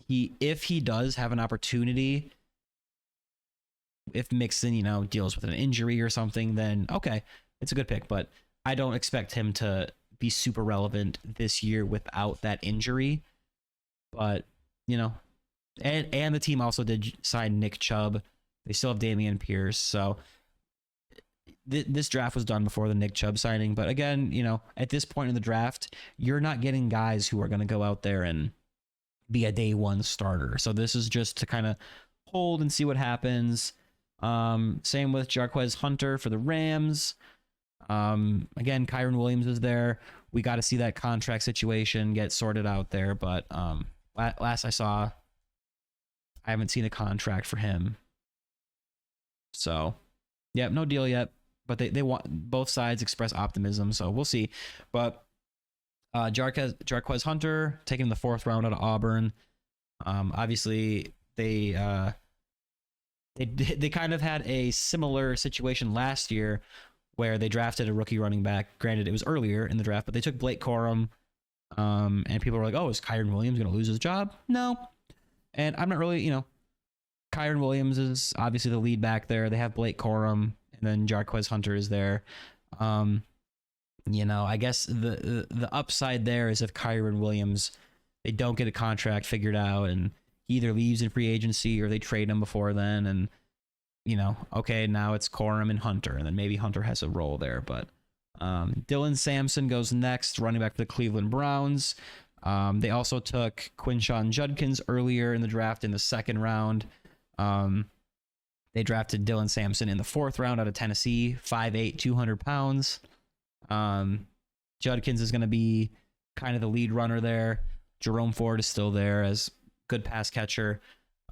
If he does have an opportunity, if Mixon, deals with an injury or something, then okay, it's a good pick. But I don't expect him to be super relevant this year without that injury. But, and the team also did sign Nick Chubb. They still have Dameon Pierce. So this draft was done before the Nick Chubb signing. But again, at this point in the draft, you're not getting guys who are going to go out there and be a day one starter. So this is just to kind of hold and see what happens. Same with Jarquez Hunter for the Rams. Again, Kyron Williams is there. We got to see that contract situation get sorted out there. But last I saw, I haven't seen a contract for him. So, yeah, no deal yet. But they want, both sides express optimism. So we'll see. But Jarquez Hunter, taken in the fourth round out of Auburn. Obviously, they kind of had a similar situation last year where they drafted a rookie running back. Granted, it was earlier in the draft, but they took Blake Corum. And people were like, "Oh, is Kyron Williams going to lose his job?" No, and I'm not really, Kyron Williams is obviously the lead back there. They have Blake Corum, and then Jarquez Hunter is there. I guess the upside there is if Kyron Williams, they don't get a contract figured out, and he either leaves in free agency or they trade him before then, and okay, now it's Corum and Hunter, and then maybe Hunter has a role there. But Dylan Sampson goes next, running back for the Cleveland Browns. They also took Quinshon Judkins earlier in the draft in the second round. They drafted Dylan Sampson in the fourth round out of Tennessee, 5'8", 200 pounds. Judkins is going to be kind of the lead runner there. Jerome Ford is still there as good pass catcher.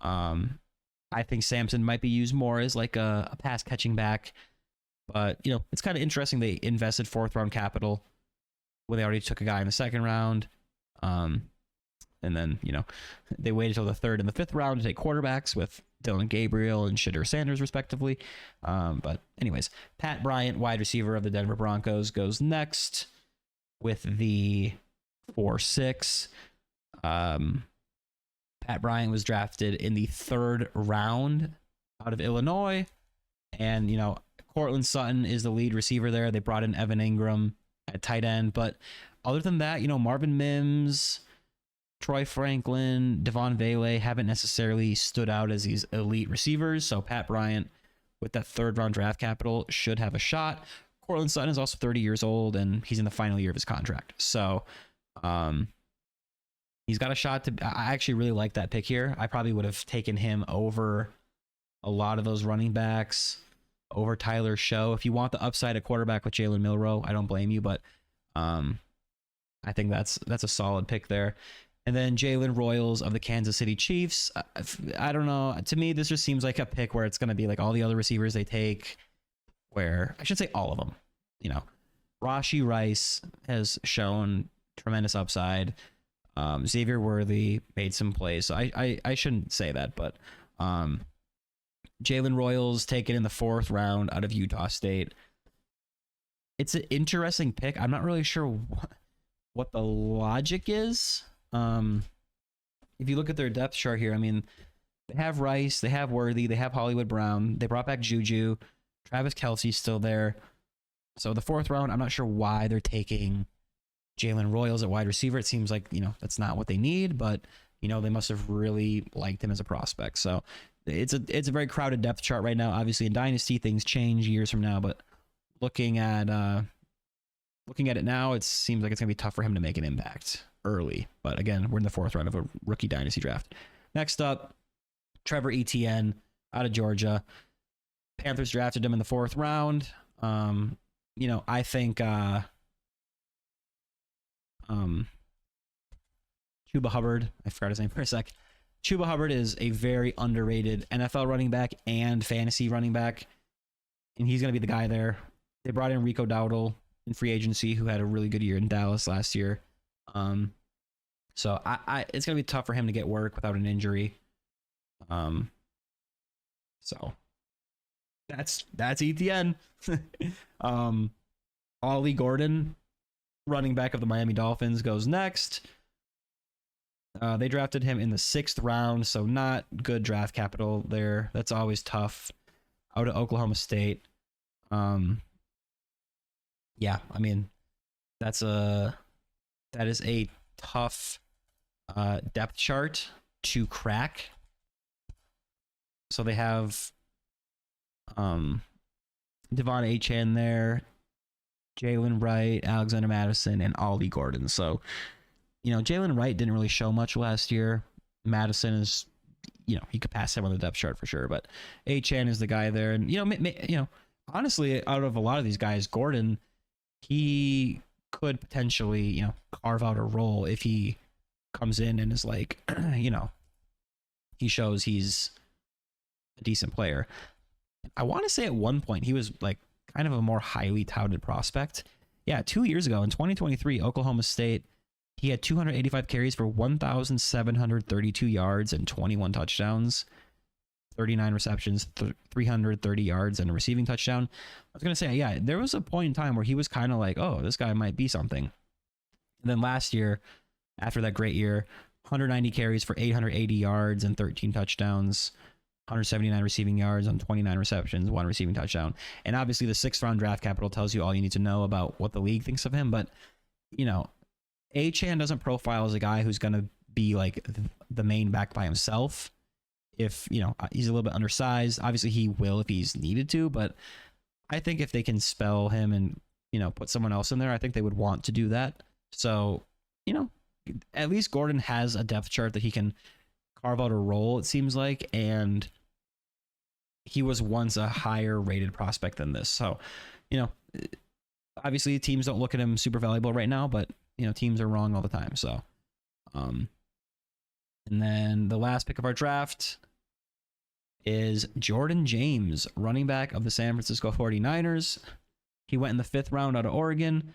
I think Sampson might be used more as like a pass catching back, but it's kind of interesting. They invested fourth round capital when they already took a guy in the second round. And then, they waited till the third and the fifth round to take quarterbacks with Dylan Gabriel and Shedeur Sanders, respectively. But anyways, Pat Bryant, wide receiver of the Denver Broncos, goes next with the 4-6. Pat Bryant was drafted in the third round out of Illinois. And, Cortland Sutton is the lead receiver there. They brought in Evan Ingram at tight end. But other than that, Marvin Mims, Troy Franklin, Devon Vele haven't necessarily stood out as these elite receivers. So Pat Bryant, with that third round draft capital, should have a shot. Cortland Sutton is also 30 years old, and he's in the final year of his contract. So he's got a shot to... I actually really like that pick here. I probably would have taken him over a lot of those running backs, over Tyler Show. If you want the upside at quarterback with Jalen Milroe, I don't blame you, but I think that's a solid pick there. And then Jalen Royals of the Kansas City Chiefs. I don't know. To me, this just seems like a pick where it's going to be like all the other receivers they take, where I should say all of them. Rashee Rice has shown tremendous upside. Xavier Worthy made some plays. So I shouldn't say that, but Jalen Royals taken in the fourth round out of Utah State. It's an interesting pick. I'm not really sure what the logic is. If you look at their depth chart here, I mean, they have Rice, they have Worthy, they have Hollywood Brown, they brought back Juju, Travis Kelce's still there. So the fourth round, I'm not sure why they're taking Jalen Royals at wide receiver. It seems like, that's not what they need, but, they must have really liked him as a prospect. So it's a very crowded depth chart right now. Obviously in Dynasty, things change years from now, but looking at it now, it seems like it's going to be tough for him to make an impact early. But again, we're in the fourth round of a rookie Dynasty draft. Next up, Trevor Etienne out of Georgia. Panthers drafted him in the fourth round. I think Chuba Hubbard, I forgot his name for a sec. Chuba Hubbard is a very underrated NFL running back and fantasy running back, and he's going to be the guy there. They brought in Rico Dowdle in free agency, who had a really good year in Dallas last year. So it's going to be tough for him to get work without an injury. So that's ETN. Ollie Gordon, running back of the Miami Dolphins, goes next. They drafted him in the sixth round, so not good draft capital there. That's always tough. Out of Oklahoma State. Yeah, I mean, that is a tough depth chart to crack. So they have Devon Achane there, Jalen Wright, Alexander Madison, and Ollie Gordon. So, Jalen Wright didn't really show much last year. Madison is, he could pass him on the depth chart for sure, but Achane is the guy there. And, honestly, out of a lot of these guys, Gordon, he could potentially, carve out a role if he comes in and is like, he shows he's a decent player. I want to say at one point he was like kind of a more highly touted prospect. Yeah, 2 years ago in 2023, Oklahoma State He had 285 carries for 1,732 yards and 21 touchdowns, 39 receptions, 330 yards, and a receiving touchdown. I was going to say, yeah, there was a point in time where he was kind of like, oh, this guy might be something. And then last year, after that great year, 190 carries for 880 yards and 13 touchdowns, 179 receiving yards on 29 receptions, 1 receiving touchdown. And obviously the 6th round draft capital tells you all you need to know about what the league thinks of him. But, you know, Achane doesn't profile as a guy who's going to be like the main back by himself. If, you know, he's a little bit undersized, obviously he will if he's needed to. But I think if they can spell him and, you know, put someone else in there, I think they would want to do that. So, you know, at least Gordon has a depth chart that he can carve out a role, it seems like, and he was once a higher rated prospect than this. So, you know, obviously teams don't look at him super valuable right now, but, you know, teams are wrong all the time. So, and then the last pick of our draft is Jordan James, running back of the San Francisco 49ers. He went in the 5th round out of Oregon.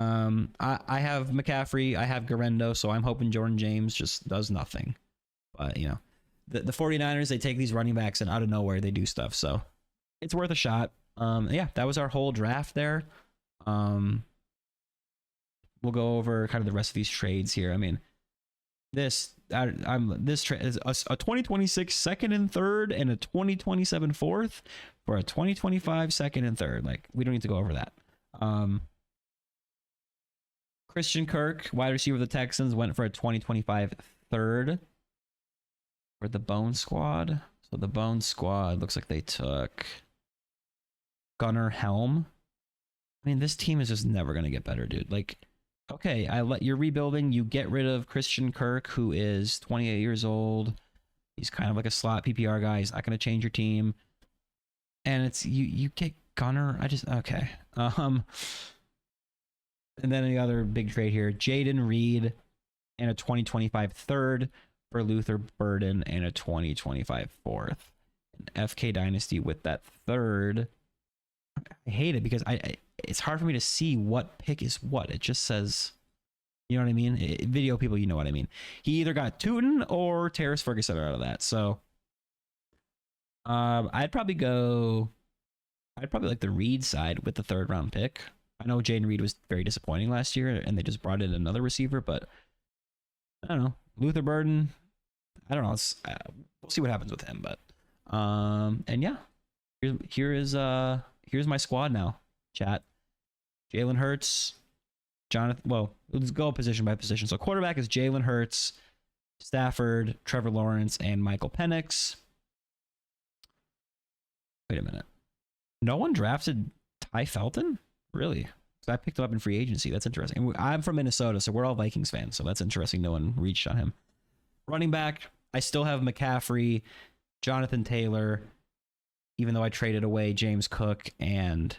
I have McCaffrey, I have Garendo, so I'm hoping Jordan James just does nothing. But, you know, the 49ers, they take these running backs and out of nowhere they do stuff, so it's worth a shot. Yeah, that was our whole draft there. We'll go over kind of the rest of these trades here. I mean, this trade is a 2026 second and third and a 2027 fourth for a 2025 second and third. Like, we don't need to go over that. Christian Kirk, wide receiver of the Texans, went for a 2025 third for the Bone Squad. So the Bone Squad looks like they took Gunnar Helm. I mean, this team is just never going to get better, dude. Like, okay, you're rebuilding. You get rid of Christian Kirk, who is 28 years old. He's kind of like a slot PPR guy. He's not going to change your team. And it's you get Gunnar. Okay. And then the other big trade here, Jaden Reed and a 2025 third for Luther Burden and a 2025 fourth. And FK Dynasty with that third. I hate it because it's hard for me to see what pick is what. It just says, you know what I mean? Video people, you know what I mean. He either got Tootin or Terrace Ferguson out of that. So I'd probably like the Reed side with the 3rd round pick. I know Jaden Reed was very disappointing last year, and they just brought in another receiver, but I don't know. Luther Burden, I don't know. We'll see what happens with him, but and yeah, here's my squad now, chat. Jalen Hurts, Jonathan. Well, let's go position by position. So quarterback is Jalen Hurts, Stafford, Trevor Lawrence, and Michael Penix. Wait a minute. No one drafted Ty Felton? Really? So I picked him up in free agency. That's interesting. I'm from Minnesota, so we're all Vikings fans. So that's interesting. No one reached on him. Running back, I still have McCaffrey, Jonathan Taylor, even though I traded away James Cook and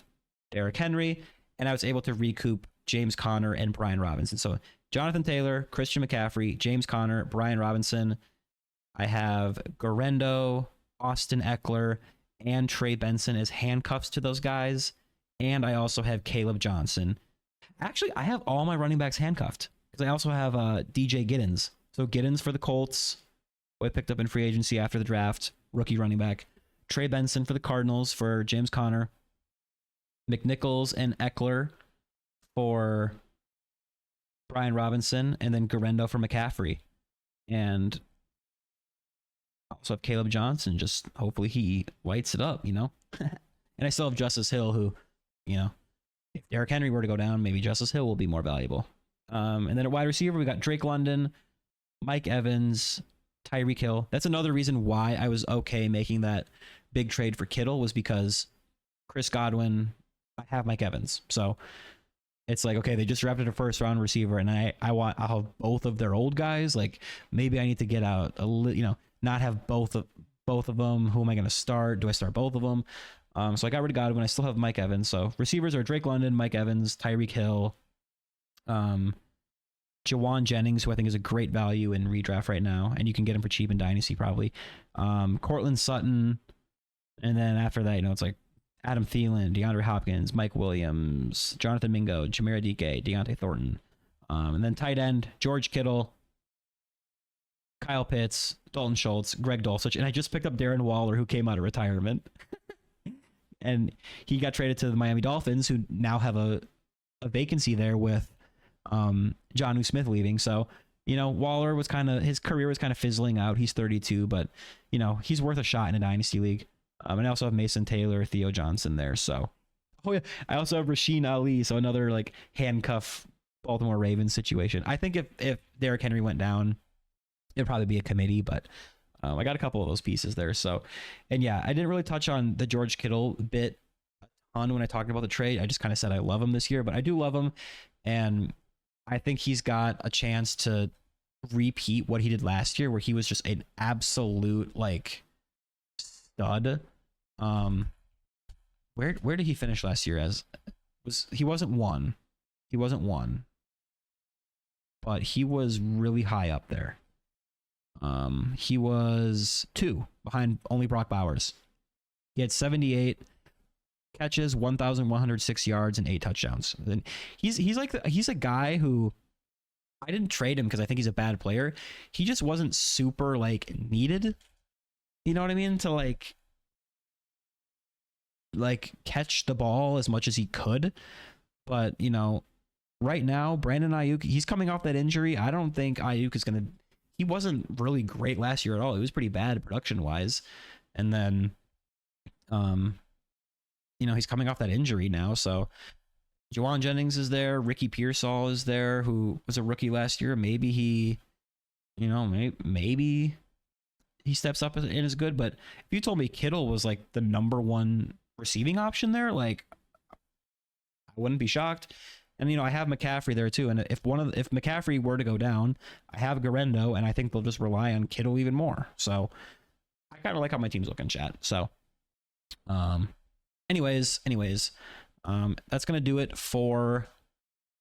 Derrick Henry, and I was able to recoup James Conner and Brian Robinson. So Jonathan Taylor, Christian McCaffrey, James Conner, Brian Robinson. I have Garendo, Austin Eckler, and Trey Benson as handcuffs to those guys. And I also have Caleb Johnson. Actually, I have all my running backs handcuffed because I also have DJ Giddens. So Giddens for the Colts, who I picked up in free agency after the draft, rookie running back. Trey Benson for the Cardinals for James Conner. McNichols and Eckler for Brian Robinson. And then Garendo for McCaffrey. And also have Caleb Johnson. Just hopefully he lights it up, you know? And I still have Justice Hill, who, you know, if Derrick Henry were to go down, maybe Justice Hill will be more valuable. And then at wide receiver, we got Drake London, Mike Evans, Tyreek Hill. That's another reason why I was okay making that big trade for Kittle, was because Chris Godwin, I have Mike Evans. So it's like, okay, they just drafted a 1st round receiver, and I'll have both of their old guys. Like, maybe I need to get out not have both of them. Who am I going to start? Do I start both of them? So I got rid of Godwin. I still have Mike Evans. So receivers are Drake London, Mike Evans, Tyreek Hill, Jawan Jennings, who I think is a great value in redraft right now, and you can get him for cheap in Dynasty probably. Cortland Sutton, and then after that, it's like Adam Thielen, DeAndre Hopkins, Mike Williams, Jonathan Mingo, Jameer Adike, Deontay Thornton. And then tight end, George Kittle, Kyle Pitts, Dalton Schultz, Greg Dulcich, and I just picked up Darren Waller, who came out of retirement. And he got traded to the Miami Dolphins, who now have a vacancy there with Jonnu Smith leaving. So, Waller was his career was kind of fizzling out. He's 32, but, he's worth a shot in a dynasty league. And I also have Mason Taylor, Theo Johnson there. So, oh yeah, I also have Rasheen Ali. So another like handcuff Baltimore Ravens situation. I think if Derrick Henry went down, it'd probably be a committee, but I got a couple of those pieces there. So, and yeah, I didn't really touch on the George Kittle bit a ton when I talked about the trade. I just kind of said I love him this year, but I do love him. And I think he's got a chance to repeat what he did last year, where he was just an absolute like stud. Where did he finish last year as? He wasn't one, but he was really high up there. He was 2 behind only Brock Bowers. He had 78 catches, 1,106 yards, and 8 touchdowns. And he's a guy who I didn't trade him because I think he's a bad player. He just wasn't super like needed. You know what I mean? To like catch the ball as much as he could. But, right now, Brandon Ayuk, he's coming off that injury. I don't think Ayuk is going to... He wasn't really great last year at all. He was pretty bad production-wise. And then, he's coming off that injury now. So, Juwan Jennings is there. Ricky Pearsall is there, who was a rookie last year. Maybe he, maybe he steps up and is good. But if you told me Kittle was like the number 1 receiving option there, like, I wouldn't be shocked. And, I have McCaffrey there too. And if McCaffrey were to go down, I have Garendo, and I think they'll just rely on Kittle even more. So I kind of like how my team's looking, chat. So, anyways, that's going to do it for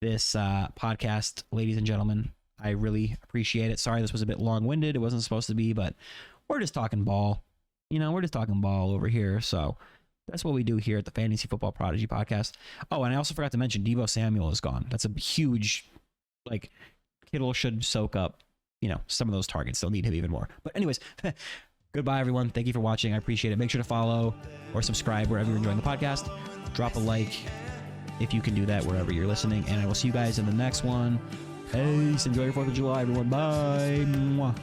this podcast, ladies and gentlemen. I really appreciate it. Sorry, this was a bit long-winded. It wasn't supposed to be, but we're just talking ball. We're just talking ball over here. So that's what we do here at the Fantasy Football Prodigy podcast. Oh, and I also forgot to mention Deebo Samuel is gone. That's a huge, like, Kittle should soak up, some of those targets. They'll need him even more. But anyways, goodbye, everyone. Thank you for watching. I appreciate it. Make sure to follow or subscribe wherever you're enjoying the podcast. Drop a like if you can do that wherever you're listening. And I will see you guys in the next one. Peace. Enjoy your 4th of July, everyone. Bye. Mwah.